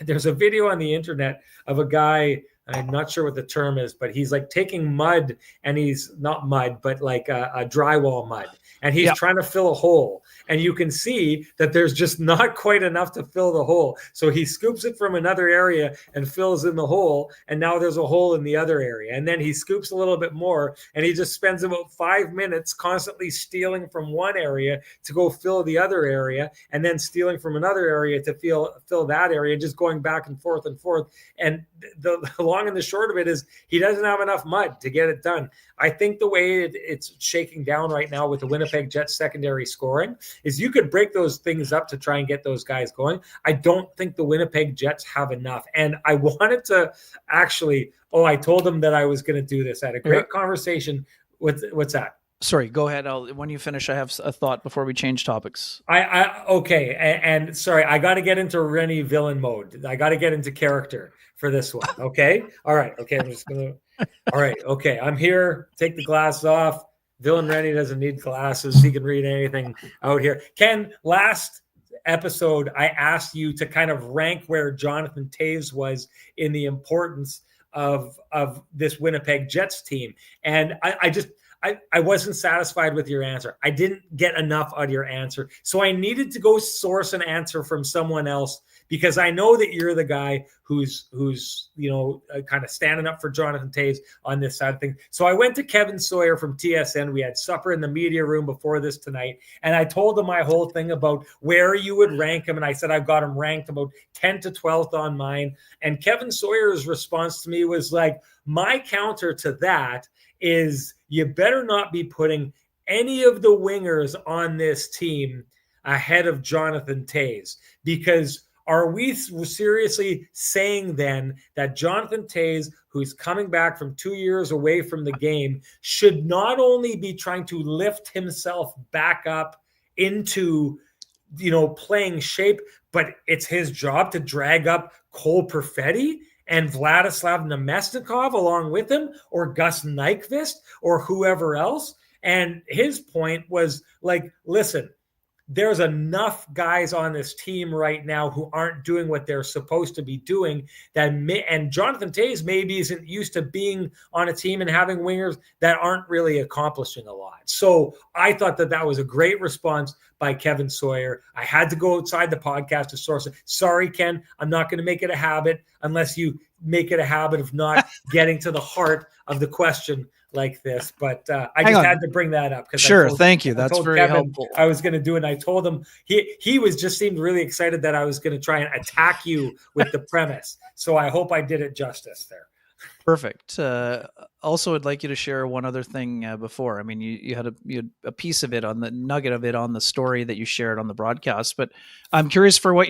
there's a video on the internet of a guy, I'm not sure what the term is, but he's like taking mud, and he's not mud, but like a drywall mud. And he's trying to fill a hole. And you can see that there's just not quite enough to fill the hole. So he scoops it from another area and fills in the hole. And now there's a hole in the other area. And then he scoops a little bit more. And he just spends about 5 minutes constantly stealing from one area to go fill the other area. And then stealing from another area to fill that area. And just going back and forth and forth. And the long and the short of it is he doesn't have enough mud to get it done. I think the way it's shaking down right now with the Winnipeg Jets secondary scoring is you could break those things up to try and get those guys going. I don't think the Winnipeg Jets have enough. And I wanted to actually, I told them that I was going to do this. I had a great conversation with, what's that? Sorry, go ahead. When you finish, I have a thought before we change topics. Okay. And sorry, I got to get into Renny villain mode. I got to get into character for this one. Okay. All right. Okay. I'm just going to, all right. Okay. I'm here. Take the glasses off. Villain Renny doesn't need glasses. He can read anything out here. Ken, last episode, I asked you to kind of rank where Jonathan Toews was in the importance of this Winnipeg Jets team. And I wasn't satisfied with your answer. I didn't get enough out of your answer. So I needed to go source an answer from someone else, because I know that you're the guy who's kind of standing up for Jonathan Toews on this side of things. So I went to Kevin Sawyer from TSN. We had supper in the media room before this tonight, and I told him my whole thing about where you would rank him, and I said I've got him ranked about 10th to 12th on mine. And Kevin Sawyer's response to me was like, my counter to that is you better not be putting any of the wingers on this team ahead of Jonathan Toews, because are we seriously saying then that Jonathan Toews, who's coming back from 2 years away from the game, should not only be trying to lift himself back up into, playing shape, but it's his job to drag up Cole Perfetti and Vladislav Nemesnikov along with him, or Gus Nyquist, or whoever else? And his point was like, listen, there's enough guys on this team right now who aren't doing what they're supposed to be doing, and Jonathan Toews maybe isn't used to being on a team and having wingers that aren't really accomplishing a lot. So I thought that was a great response by Kevin Sawyer. I had to go outside the podcast to source it. Sorry, Ken, I'm not going to make it a habit unless you make it a habit of not getting to the heart of the question like this, but I just had to bring that up. Sure, thank you. That's very helpful. I was going to do it, and I told him he seemed really excited that I was going to try and attack you with the premise. So I hope I did it justice there. Perfect. Also, I'd like you to share one other thing before. I mean, you had a piece of it on the nugget of it on the story that you shared on the broadcast, but I'm curious for what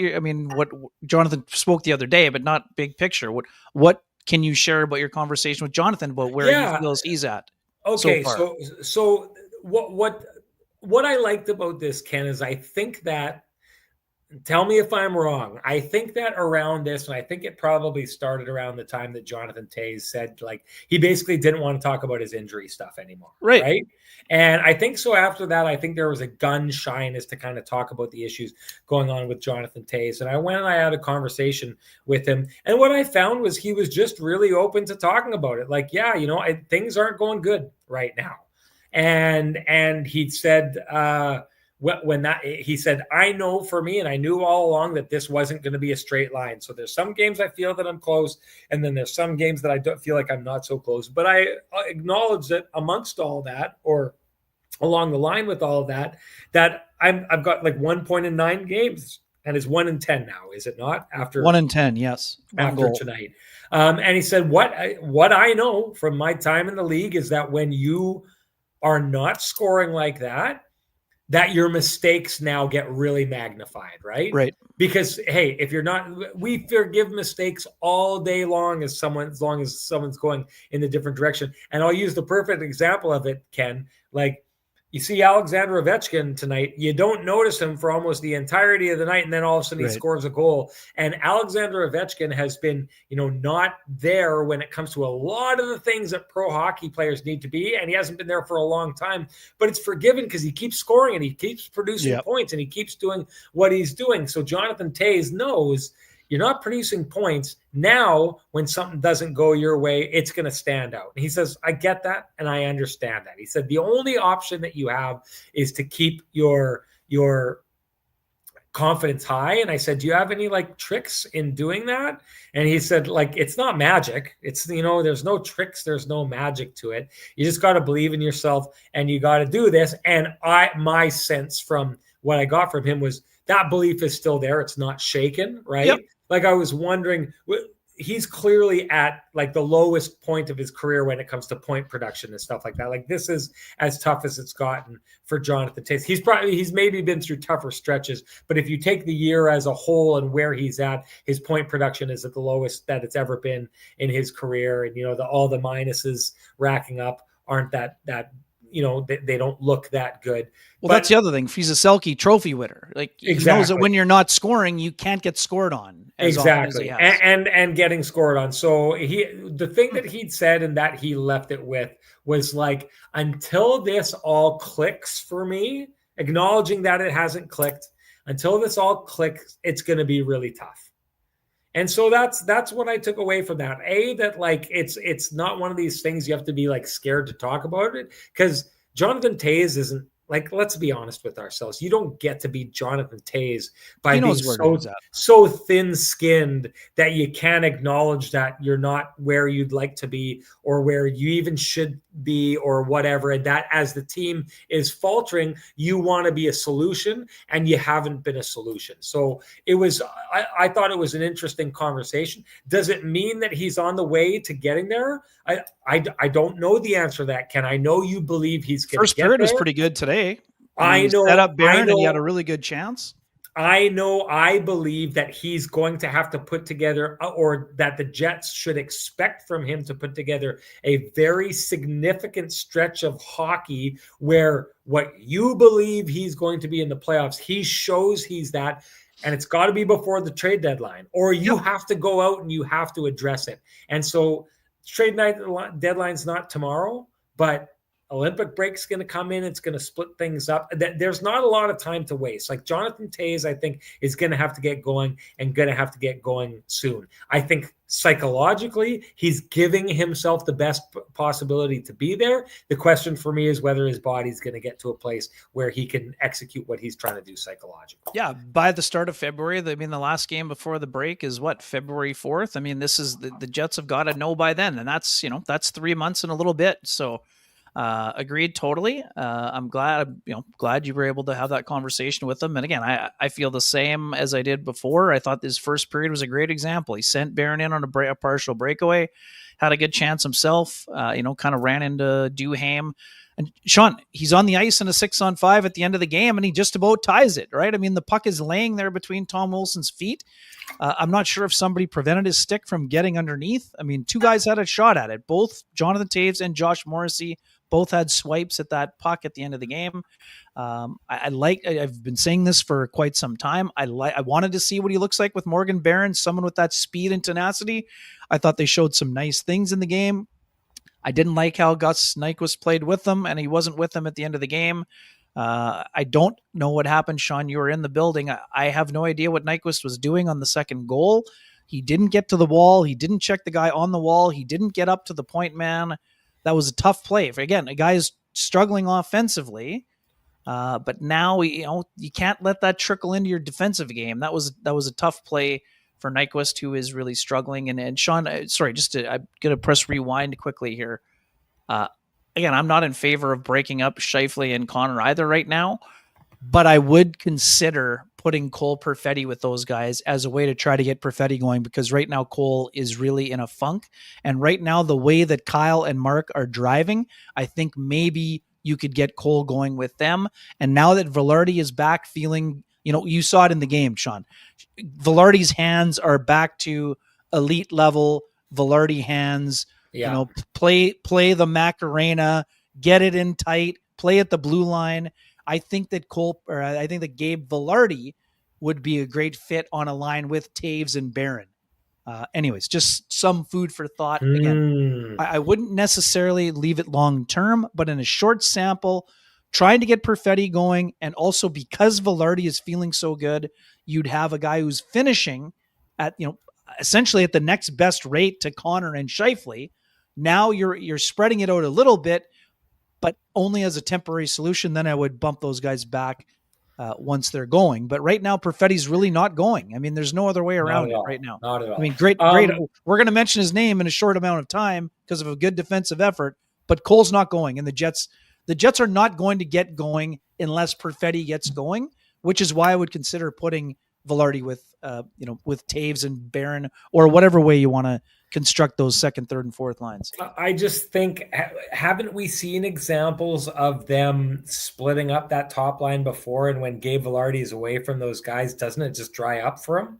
Jonathan spoke the other day, but not big picture. What can you share about your conversation with Jonathan about where he feels he's at? Okay, so what I liked about this, Ken, is I think that, tell me if I'm wrong, I think that around this, and I think it probably started around the time that Jonathan Toews said, like, he basically didn't want to talk about his injury stuff anymore. Right? And I think so after that, I think there was a gun shyness to kind of talk about the issues going on with Jonathan Toews. And I went and I had a conversation with him. And what I found was he was just really open to talking about it. Like, things aren't going good right now. And he said, he said, I know for me, and I knew all along that this wasn't going to be a straight line. So there's some games I feel that I'm close, and then there's some games that I don't feel like I'm not so close. But I acknowledge that amongst all that, or along the line with all of that, that I've got like 1 point in 9 games and it's 1-10 now, is it not? One After in 10, yes. One after goal. tonight. And he said, what I know from my time in the league is that when you are not scoring like that your mistakes now get really magnified, right? Right. Because hey, if you're not, we forgive mistakes all day long as long as someone's going in the different direction. And I'll use the perfect example of it, Ken. Like you see Alexander Ovechkin tonight, you don't notice him for almost the entirety of the night, and then all of a sudden he Right. scores a goal. And Alexander Ovechkin has been, not there when it comes to a lot of the things that pro hockey players need to be, and he hasn't been there for a long time. But it's forgiven because he keeps scoring and he keeps producing Yep. points and he keeps doing what he's doing. So Jonathan Toews knows you're not producing points. Now, when something doesn't go your way, it's going to stand out. And he says, I get that and I understand that. He said, the only option that you have is to keep your confidence high. And I said, do you have any like tricks in doing that? And he said, like, it's not magic. It's, there's no tricks. There's no magic to it. You just got to believe in yourself and you got to do this. And my sense from what I got from him was that belief is still there. It's not shaken, right? Yep. Like I was wondering, he's clearly at like the lowest point of his career when it comes to point production and stuff like that. Like this is as tough as it's gotten for Jonathan Toews. He's maybe been through tougher stretches, but if you take the year as a whole and where he's at, his point production is at the lowest that it's ever been in his career. And all the minuses racking up aren't that they don't look that good. Well, that's the other thing. He's a Selke trophy winner. Like he knows that when you're not scoring, you can't get scored on. Exactly. And getting scored on. So the thing that he'd said and that he left it with was like, until this all clicks for me, acknowledging that it hasn't clicked, until this all clicks, it's going to be really tough. And so that's what I took away from that. That like it's not one of these things you have to be like scared to talk about it, because Jonathan Toews isn't, like, let's be honest with ourselves. You don't get to be Jonathan Toews by being so thin-skinned that you can't acknowledge that you're not where you'd like to be or where you even should be or whatever. And that as the team is faltering, you want to be a solution and you haven't been a solution. So I thought it was an interesting conversation. Does it mean that he's on the way to getting there? I don't know the answer to that, Ken. I know you believe he's going to get there. First period was pretty good today. I know. Set up Barron and he had a really good chance. I believe that he's going to have to put together, or that the Jets should expect from him to put together a very significant stretch of hockey where what you believe he's going to be in the playoffs, he shows he's that. And it's got to be before the trade deadline, or you have to go out and you have to address it. And so trade night deadline's not tomorrow, but Olympic break's going to come in. It's going to split things up. There's not a lot of time to waste. Like Jonathan Toews, I think, is going to have to get going and going to have to get going soon. I think psychologically, he's giving himself the best possibility to be there. The question for me is whether his body's going to get to a place where he can execute what he's trying to do psychologically. Yeah, by the start of February, the last game before the break is what, February 4th? I mean, this is the Jets have got to know by then, and that's 3 months and a little bit. So agreed totally. I'm glad you were able to have that conversation with him. And again, I feel the same as I did before. I thought this first period was a great example. He sent Barron in on a partial breakaway, had a good chance himself, kind of ran into Duhaime. And Sean, he's on the ice in a 6-on-5 at the end of the game, and he just about ties it, right? I mean, the puck is laying there between Tom Wilson's feet. I'm not sure if somebody prevented his stick from getting underneath. I mean, two guys had a shot at it. Both Jonathan Toews and Josh Morrissey both had swipes at that puck at the end of the game. I've been saying this for quite some time. I wanted to see what he looks like with Morgan Barron, someone with that speed and tenacity. I thought they showed some nice things in the game. I didn't like how Gus Nyquist played with them, and he wasn't with them at the end of the game. I don't know what happened, Sean. You were in the building. I have no idea what Nyquist was doing on the second goal. He didn't get to the wall. He didn't check the guy on the wall. He didn't get up to the point man. That was a tough play. Again, a guy is struggling offensively, but now you can't let that trickle into your defensive game. That was a tough play for Nyquist, who is really struggling. And Sean, sorry, I'm going to press rewind quickly here. Again, I'm not in favor of breaking up Scheifele and Connor either right now, but I would consider putting Cole Perfetti with those guys as a way to try to get Perfetti going, because right now Cole is really in a funk. And right now, the way that Kyle and Mark are driving, I think maybe you could get Cole going with them. And now that Velarde is back feeling, you saw it in the game, Sean. Velarde's hands are back to elite level Velarde hands. Yeah. Play the Macarena, get it in tight, play at the blue line. I think that Gabe Velarde would be a great fit on a line with Toews and Barron. Anyways, just some food for thought. Again, I wouldn't necessarily leave it long term, but in a short sample, trying to get Perfetti going, and also because Velarde is feeling so good, you'd have a guy who's finishing at essentially at the next best rate to Connor and Scheifele. Now you're spreading it out a little bit, but only as a temporary solution. Then I would bump those guys back once they're going. But right now, Perfetti's really not going. I mean, there's no other way around it right now. Not at all. I mean, great. We're going to mention his name in a short amount of time because of a good defensive effort, but Cole's not going. And the Jets are not going to get going unless Perfetti gets going, which is why I would consider putting Velarde with Toews and Barron, or whatever way you want to construct those second, third, and fourth lines. I just think, haven't we seen examples of them splitting up that top line before? And when Gabe Velarde is away from those guys, doesn't it just dry up for him?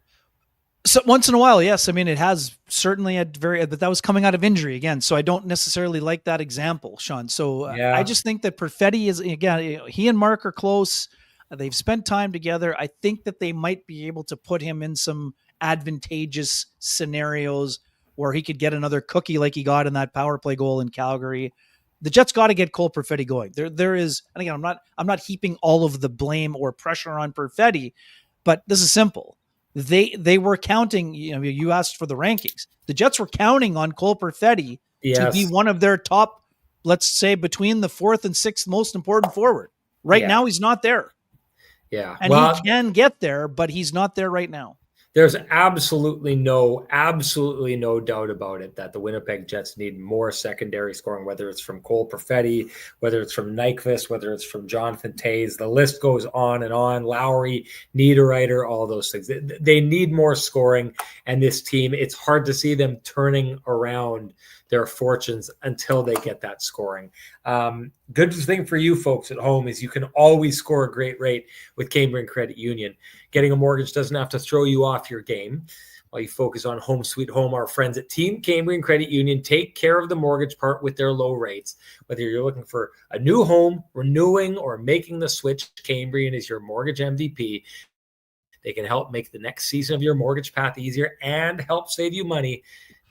So once in a while, yes. I mean, it has certainly but that was coming out of injury again. So I don't necessarily like that example, Sean. So I just think that Perfetti is, again, he and Mark are close. They've spent time together. I think that they might be able to put him in some advantageous scenarios where he could get another cookie like he got in that power play goal in Calgary. The Jets got to get Cole Perfetti going. There is, and again, I'm not heaping all of the blame or pressure on Perfetti, but this is simple. They were counting, you asked for the rankings. The Jets were counting on Cole Perfetti to be one of their top, let's say, between the fourth and sixth most important forward. Right now, he's not there. Yeah. And he can get there, but he's not there right now. There's absolutely no doubt about it that the Winnipeg Jets need more secondary scoring, whether it's from Cole Perfetti, whether it's from Nyquist, whether it's from Jonathan Toews. The list goes on and on. Lowry, Niederreiter, all those things. They need more scoring, and this team, it's hard to see them turning around their fortunes until they get that scoring. Good thing for you folks at home is you can always score a great rate with Cambrian Credit Union. Getting a mortgage doesn't have to throw you off your game. While you focus on home sweet home, our friends at Team Cambrian Credit Union take care of the mortgage part with their low rates. Whether you're looking for a new home, renewing, or making the switch, Cambrian is your mortgage MVP. They can help make the next season of your mortgage path easier and help save you money.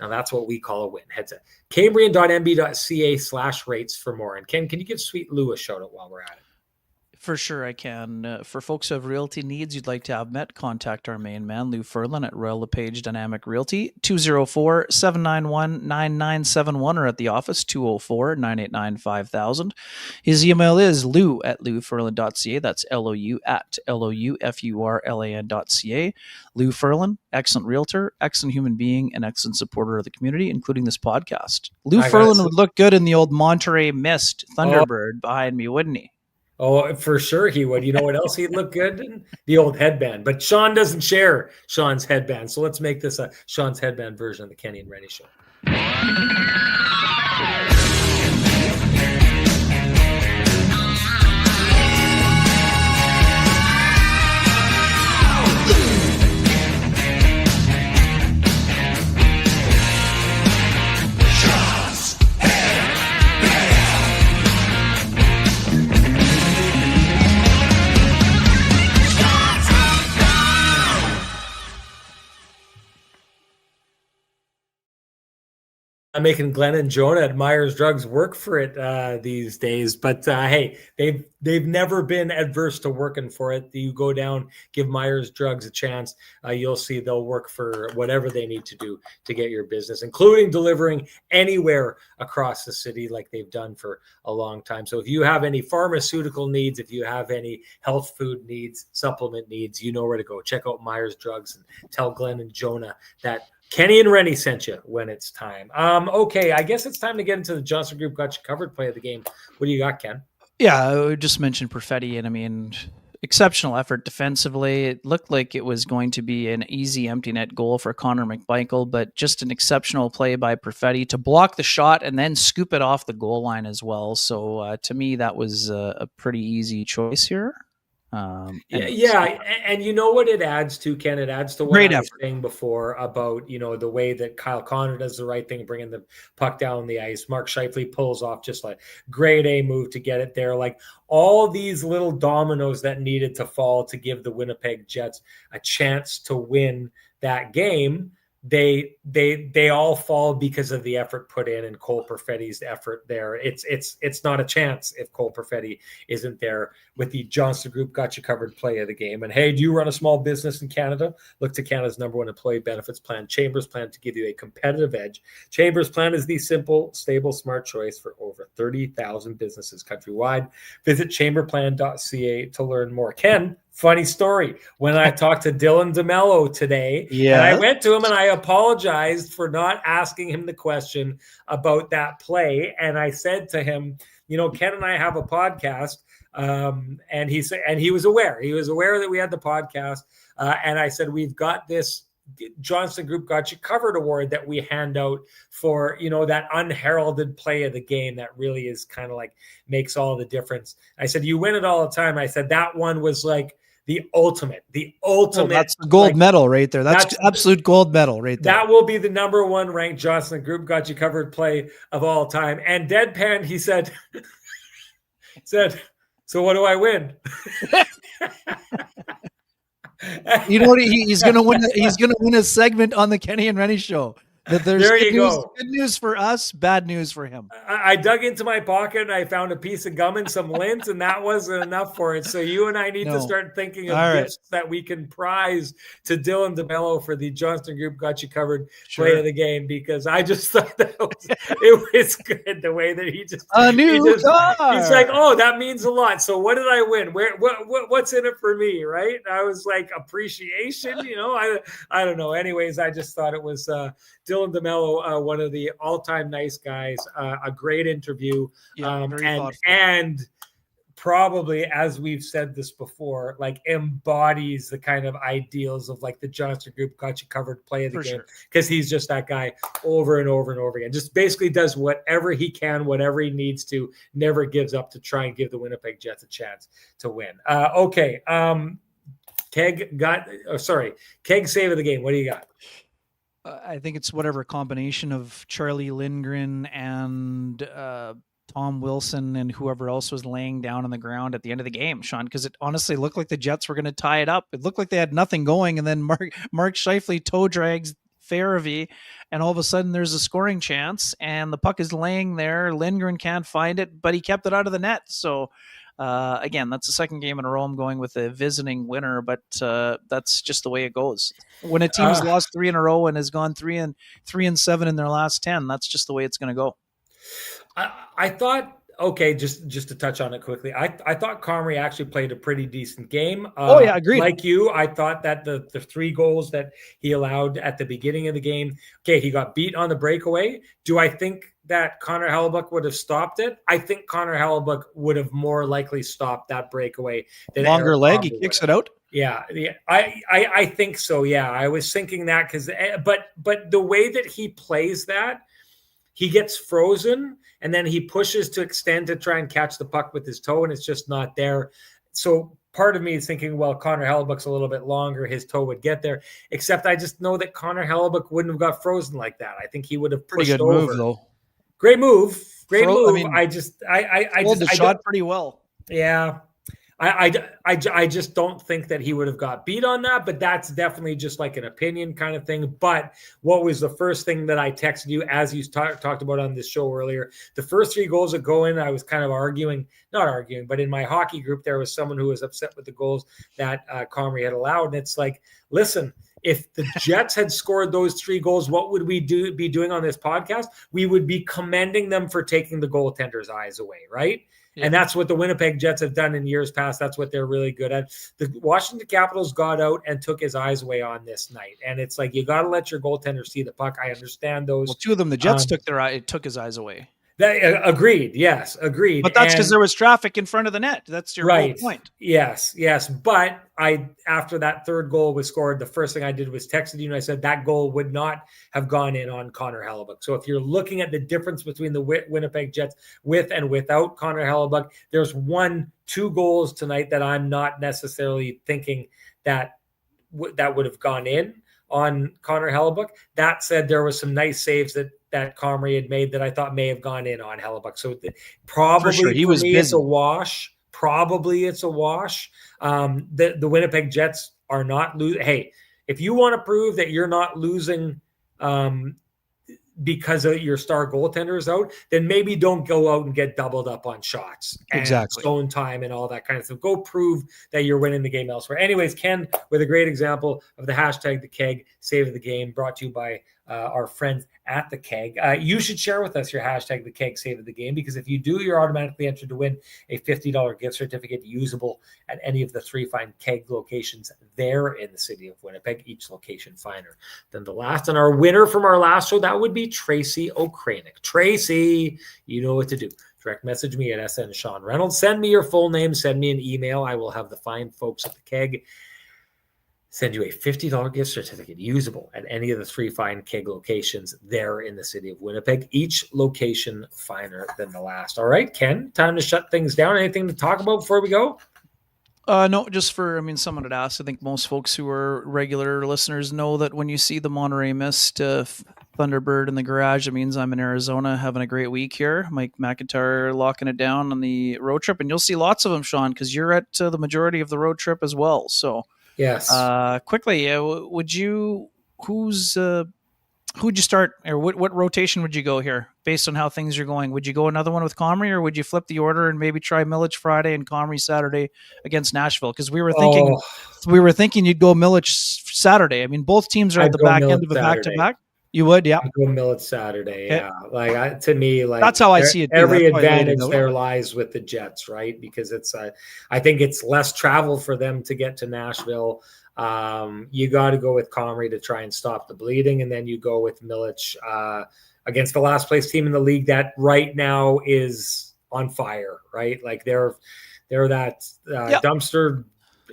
Now, that's what we call a win. Head to cambrian.nb.ca/rates for more. And Ken, can you give Sweet Lou a shout out while we're at it? For sure, I can. For folks who have realty needs you'd like to have met, contact our main man, Lou Ferlin, at Royal LePage Dynamic Realty, 204-791-9971, or at the office, 204-989-5000. His email is lou@louferlin.ca. That's LOU@LOUFURLAN.ca. Lou Ferlin, excellent realtor, excellent human being, and excellent supporter of the community, including this podcast. Lou Ferlin would look good in the old Monterey Mist Thunderbird behind me, wouldn't he? Oh, for sure he would. You know what else he'd look good in? The old headband. But Sean doesn't share Sean's headband. So let's make this a Sean's headband version of the Kenny and Renny Show. I'm making Glenn and Jonah at Myers Drugs work for it these days, but hey, they've never been adverse to working for it. You go down, give Myers Drugs a chance, you'll see they'll work for whatever they need to do to get your business, including delivering anywhere across the city like they've done for a long time. So if you have any pharmaceutical needs, if you have any health food needs, supplement needs, you know where to go. Check out Myers Drugs and tell Glenn and Jonah that Kenny and Renny sent you when it's time. Okay, I guess it's time to get into the Johnson Group Got You Covered play of the game. What do you got, Ken? Yeah, I just mentioned Perfetti, and I mean, exceptional effort defensively. It looked like it was going to be an easy empty net goal for Connor McMichael, but just an exceptional play by Perfetti to block the shot and then scoop it off the goal line as well. So to me, that was a pretty easy choice here. Yeah, and you know what it adds to, Ken? It adds to what Great I was effort. saying before about, the way that Kyle Connor does the right thing, bringing the puck down the ice. Mark Scheifele pulls off just like grade A move to get it there. Like all these little dominoes that needed to fall to give the Winnipeg Jets a chance to win that game. They all fall because of the effort put in and Cole Perfetti's effort there. It's not a chance if Cole Perfetti isn't there with the Johnston Group got you covered play of the game. And hey, do you run a small business in Canada? Look to Canada's #1 employee benefits plan, Chambers Plan, to give you a competitive edge. Chambers Plan is the simple, stable, smart choice for over 30,000 businesses countrywide. Visit chamberplan.ca to learn more. Ken, funny story. When I talked to Dylan DeMello today, and I went to him and I apologized for not asking him the question about that play. And I said to him, Ken and I have a podcast. And he said, and he was aware that we had the podcast. And I said, we've got this Johnston Group Got You Covered award that we hand out for, that unheralded play of the game that really is kind of like makes all the difference. I said, you win it all the time. I said, that one was like the ultimate. Oh, that's the gold medal right there. That's absolute gold medal right there. That will be the #1 ranked Johnston Group Got You Covered play of all time. And deadpan, he said, so what do I win? You know what? He's gonna win. He's gonna win a segment on the Kenny and Renny show. That there's good news for us, bad news for him. I dug into my pocket and I found a piece of gum and some lint, and that wasn't enough for it. So you and I need to start thinking of gifts that we can prize to Dylan DeMello for the Johnston Group Got You Covered play of the game, because I just thought that it was good the way that he just he's like, oh, that means a lot. So what did I win? What's in it for me, right? I was like, appreciation, I don't know. Anyways, I just thought it was Dylan DeMello, one of the all-time nice guys, a great interview, and probably, as we've said this before, like embodies the kind of ideals of like the Johnston Group Got You Covered play of the game, because he's just that guy over and over and over again. Just basically does whatever he can, whatever he needs to, never gives up to try and give the Winnipeg Jets a chance to win. Keg save of the game. What do you got? I think it's whatever combination of Charlie Lindgren and Tom Wilson and whoever else was laying down on the ground at the end of the game, Sean, because it honestly looked like the Jets were going to tie it up. It looked like they had nothing going, and then Mark Scheifele toe drags Farabee, and all of a sudden there's a scoring chance, and the puck is laying there. Lindgren can't find it, but he kept it out of the net. So again, that's the second game in a row I'm going with a visiting winner, but that's just the way it goes. When a team has lost 3 in a row and has gone 3-7 in their last 10, that's just the way it's going to go. I thought, just to touch on it quickly, I thought Comrie actually played a pretty decent game. Agreed. Like you, I thought that the 3 goals that he allowed at the beginning of the game, he got beat on the breakaway. Do I think that Connor Hellebuyck would have stopped it? I think Connor Hellebuyck would have more likely stopped that breakaway than longer leg. He kicks it out. Yeah, I think so. Yeah, I was thinking that because, but the way that he plays that, he gets frozen and then he pushes to extend to try and catch the puck with his toe, and it's just not there. So part of me is thinking, well, Connor Hellebuyck's a little bit longer, his toe would get there. Except I just know that Connor Hellebuyck wouldn't have got frozen like that. I think he would have pushed over. Pretty good move, though. Great move. I mean, I hold the shot pretty well. Yeah. I just don't think that he would have got beat on that, but that's definitely just like an opinion kind of thing. But what was the first thing that I texted you, as you talked about on this show earlier? The first 3 goals that go in, I was kind of not arguing, but in my hockey group, there was someone who was upset with the goals that Comrie had allowed. And it's like, listen, if the Jets had scored those 3 goals, what would we be doing on this podcast? We would be commending them for taking the goaltender's eyes away, right? Yeah. And that's what the Winnipeg Jets have done in years past. That's what they're really good at. The Washington Capitals got out and took his eyes away on this night. And it's like, you got to let your goaltender see the puck. I understand those. Well, 2 of them, the Jets took his eyes away. Agreed. Yes, agreed. But that's because And there was traffic in front of the net. That's your whole right. point. Yes, yes. But after that third goal was scored, the first thing I did was texted you and I said that goal would not have gone in on Connor Hellebuck. So if you're looking at the difference between the Winnipeg Jets with and without Connor Hellebuck, there's 2 goals tonight that I'm not necessarily thinking that that would have gone in on Connor Hellebuck. That said, there was some nice saves that Comrie had made that I thought may have gone in on Hellebuck. So probably For sure. He for was me, it's a busy. wash. Probably it's a wash. The Winnipeg Jets are not losing. Hey, if you want to prove that you're not losing because of your star goaltender is out, then maybe don't go out and get doubled up on shots and Exactly. zone time and all that kind of stuff. Go prove that you're winning the game elsewhere. Anyways, Ken, with a great example of the hashtag the keg save of the game, brought to you by our friends at the keg. You should share with us your hashtag the keg save of the game, because if you do, you're automatically entered to win a $50 gift certificate usable at any of the 3 fine keg locations there in the city of Winnipeg, each location finer than the last. And our winner from our last show, that would be Tracy O'Kranick. Tracy, you know what to do. Direct message me at SN Sean Reynolds. Send me your full name. Send me an email. I will have the fine folks at the keg send you a $50 gift certificate usable at any of the 3 fine keg locations there in the city of Winnipeg, each location finer than the last. All right, Ken, time to shut things down. Anything to talk about before we go? No, just someone had asked. I think most folks who are regular listeners know that when you see the Monterey Mist Thunderbird in the garage, it means I'm in Arizona having a great week here. Mike McIntyre locking it down on the road trip, and you'll see lots of them, Sean, because you're at the majority of the road trip as well. So, yes. Quickly, who'd you start, or what rotation would you go here based on how things are going? Would you go another one with Comrie, or would you flip the order and maybe try Milic Friday and Comrie Saturday against Nashville? Because we were thinking you'd go Milic Saturday. I mean, both teams are at the back end of a back-to-back. You would, yeah. I'd go Milic Saturday, yeah. Like to me, like that's how I see it. Every advantage there lies with the Jets, right? Because it's, I think it's less travel for them to get to Nashville. You got to go with Comrie to try and stop the bleeding, and then you go with Milic against the last place team in the league that right now is on fire, right? Like they're that dumpster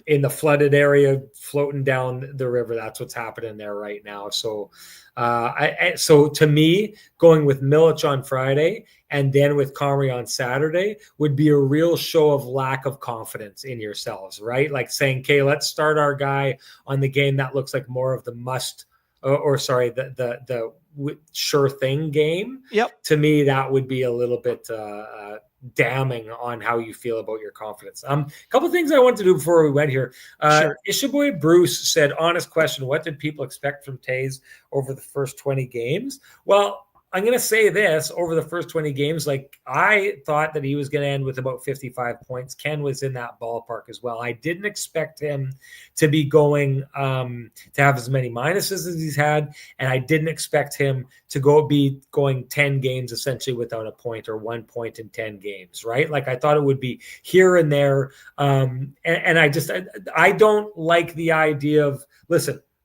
in the flooded area floating down the river. That's what's happening there right now. So so to me, going with Milic on Friday and then with Comrie on Saturday would be a real show of lack of confidence in yourselves, right? Like saying, okay, let's start our guy on the game that looks like more of the the sure thing game. Yep. To me, that would be a little bit damning on how you feel about your confidence. A couple of things I wanted to do before we went here. Sure. Ishaboy Bruce said, honest question, what did people expect from Toews over the first 20 games? Well, I'm going to say this, over the first 20 games, like I thought that he was going to end with about 55 points. Ken was in that ballpark as well. I didn't expect him to be going to have as many minuses as he's had, and I didn't expect him to be going 10 games essentially without a point, or 1 point in 10 games, right? Like I thought it would be here and there. And I don't like the idea of,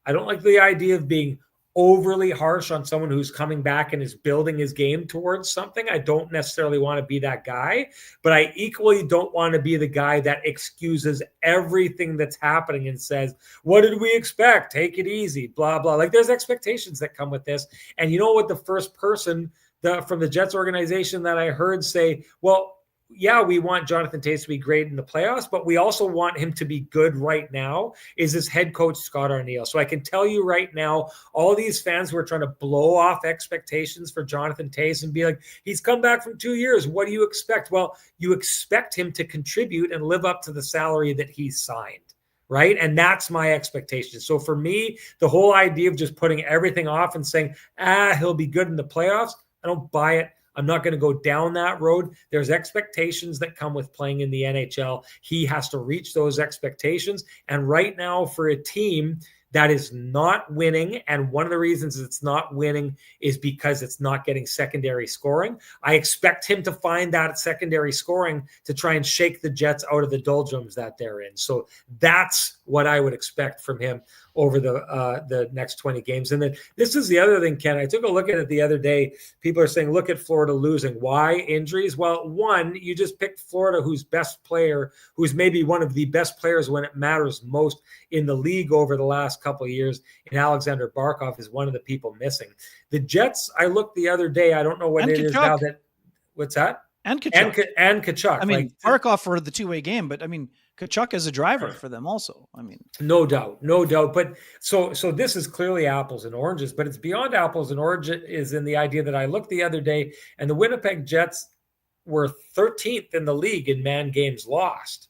I don't like the idea of being overly harsh on someone who's coming back and is building his game towards something. I don't necessarily want to be that guy, but I equally don't want to be the guy that excuses everything that's happening and says, what did we expect? Take it easy, blah, blah. Like there's expectations that come with this. And you know what? The first person from the Jets organization that I heard say, well, yeah, we want Jonathan Toews to be great in the playoffs, but we also want him to be good right now, is his head coach, Scott Arniel. So I can tell you right now, all these fans who are trying to blow off expectations for Jonathan Toews and be like, he's come back from 2 years. What do you expect? Well, you expect him to contribute and live up to the salary that he's signed, right? And that's my expectation. So for me, the whole idea of just putting everything off and saying, he'll be good in the playoffs, I don't buy it. I'm not going to go down that road. There's expectations that come with playing in the NHL. He has to reach those expectations. And right now, for a team that is not winning, and one of the reasons it's not winning is because it's not getting secondary scoring, I expect him to find that secondary scoring to try and shake the Jets out of the doldrums that they're in. So that's what I would expect from him over the next 20 games. And then this is the other thing, Ken. I took a look at it the other day. People are saying, look at Florida losing. Why injuries? Well, one, you just picked Florida, whose best player, who's maybe one of the best players when it matters most in the league over the last couple of years, and Alexander Barkov is one of the people missing. The Jets, I looked the other day. I don't know what And it Kachuk. is now that. What's that? And Kachuk. And Kachuk. I mean, Barkov for the two-way game, but I mean, Kachuk is a driver for them also. I mean, no doubt. But so this is clearly apples and oranges, but it's beyond apples and oranges is in the idea that I looked the other day and the Winnipeg Jets were 13th in the league in man games lost.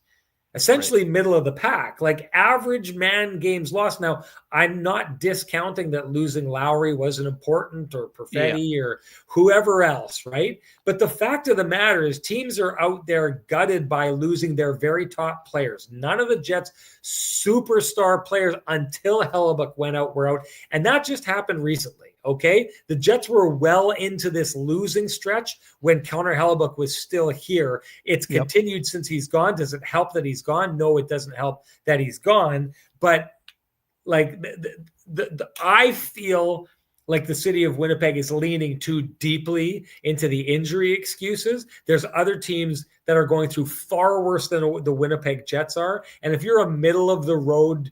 Essentially middle of the pack, like average man games lost. Now, I'm not discounting that losing Lowry wasn't important or Perfetti or whoever else, right? But the fact of the matter is teams are out there gutted by losing their very top players. None of the Jets' superstar players until Hellebuck went out were out. And that just happened recently. Okay, the Jets were well into this losing stretch when Connor Hellebuck was still here. It's continued since he's gone. Does it help that he's gone? No, it doesn't help that he's gone. But like I feel like the city of Winnipeg is leaning too deeply into the injury excuses. There's other teams that are going through far worse than the Winnipeg Jets are. And if you're a middle of the road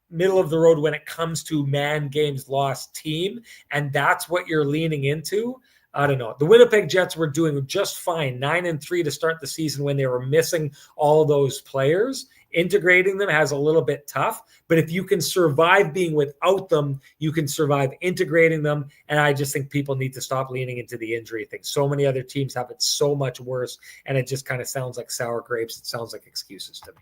when it comes to man games lost team, and that's what you're leaning into, I don't know. The Winnipeg Jets were doing just fine, 9-3 to start the season when they were missing all those players. Integrating them has a little bit tough, but if you can survive being without them, you can survive integrating them. And I just think people need to stop leaning into the injury thing. So many other teams have it so much worse, and it just kind of sounds like sour grapes. It sounds like excuses to me.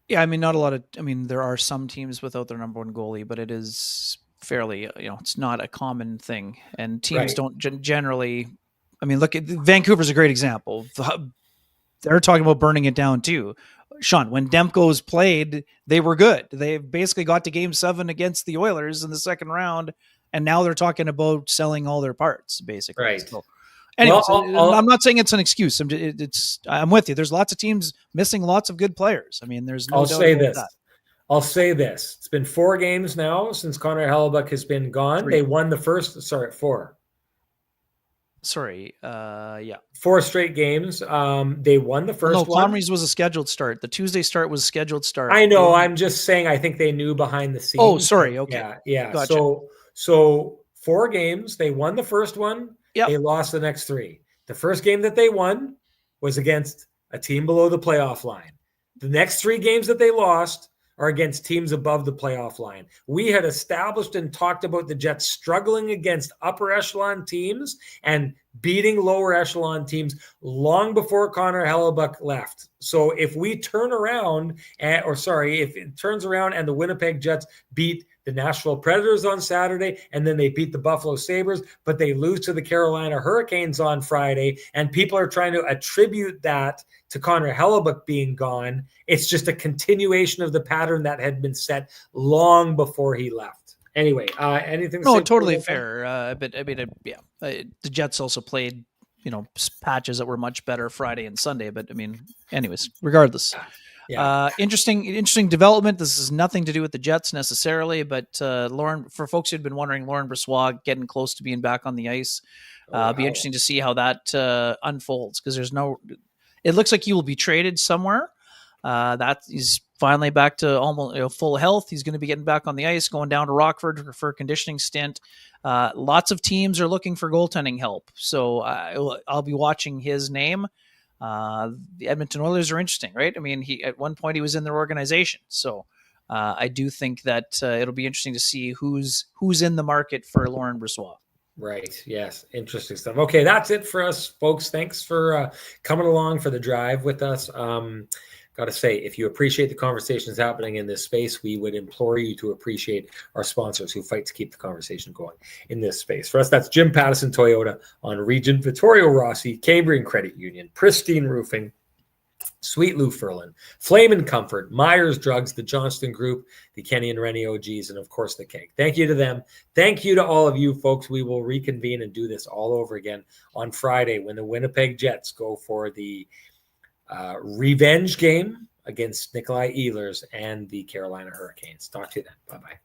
Yeah, I mean, not a lot of. I mean, there are some teams without their number one goalie, but it is fairly, it's not a common thing, and teams don't generally. I mean, look at Vancouver's a great example. They're talking about burning it down too. Sean, when Demko's played, they were good. They basically got to Game 7 against the Oilers in the second round, and now they're talking about selling all their parts, basically. Right. So, anyways, I'm not saying it's an excuse. I'm with you. There's lots of teams missing lots of good players. I mean, there's no I'll doubt say about this. that. I'll say this. It's been 4 games now since Connor Hellebuck has been gone. 3. They won the first, 4. Sorry. 4 straight games. They won the first one. Comrie's was a scheduled start. The Tuesday start was a scheduled start. I know. I'm just saying I think they knew behind the scenes. Oh, sorry. Okay. Yeah. Gotcha. So 4 games. They won the first one. Yep. They lost the next 3. The first game that they won was against a team below the playoff line. The next 3 games that they lost are against teams above the playoff line. We had established and talked about the Jets struggling against upper echelon teams and beating lower echelon teams long before Connor Hellebuck left. So if we turn around, if it turns around and the Winnipeg Jets beat the Nashville Predators on Saturday, and then they beat the Buffalo Sabres, but they lose to the Carolina Hurricanes on Friday, and people are trying to attribute that to Connor Hellebuck being gone, it's just a continuation of the pattern that had been set long before he left. Anyway, anything? No, totally fair. But I mean, the Jets also played, patches that were much better Friday and Sunday. But I mean, anyways, regardless. Yeah. Interesting development. This has nothing to do with the Jets necessarily, but Lauren, for folks who'd been wondering, Lauren Brossoit getting close to being back on the ice. Be interesting to see how that unfolds, because it looks like he will be traded somewhere. That he's finally back to almost full health. He's going to be getting back on the ice, going down to Rockford for a conditioning stint. Lots of teams are looking for goaltending help, so I'll be watching his name. The Edmonton Oilers are interesting, right? I mean, at one point he was in their organization, so I do think that it'll be interesting to see who's in the market for Lauren Brossoit. Right. Yes. Interesting stuff. Okay. That's it for us, folks. Thanks for coming along for the drive with us. Got to say, if you appreciate the conversations happening in this space, we would implore you to appreciate our sponsors who fight to keep the conversation going in this space. For us, that's Jim Pattison Toyota on Regent, Vittorio Rossi, Cambrian Credit Union, Pristine Roofing, Sweet Lou Ferlin, Flame and Comfort, Myers Drugs, the Johnston Group, the Kenny and Renny OGs, and of course the Keg. Thank you to them. Thank you to all of you folks. We will reconvene and do this all over again on Friday when the Winnipeg Jets go for the revenge game against Nikolai Ehlers and the Carolina Hurricanes. Talk to you then. Bye bye.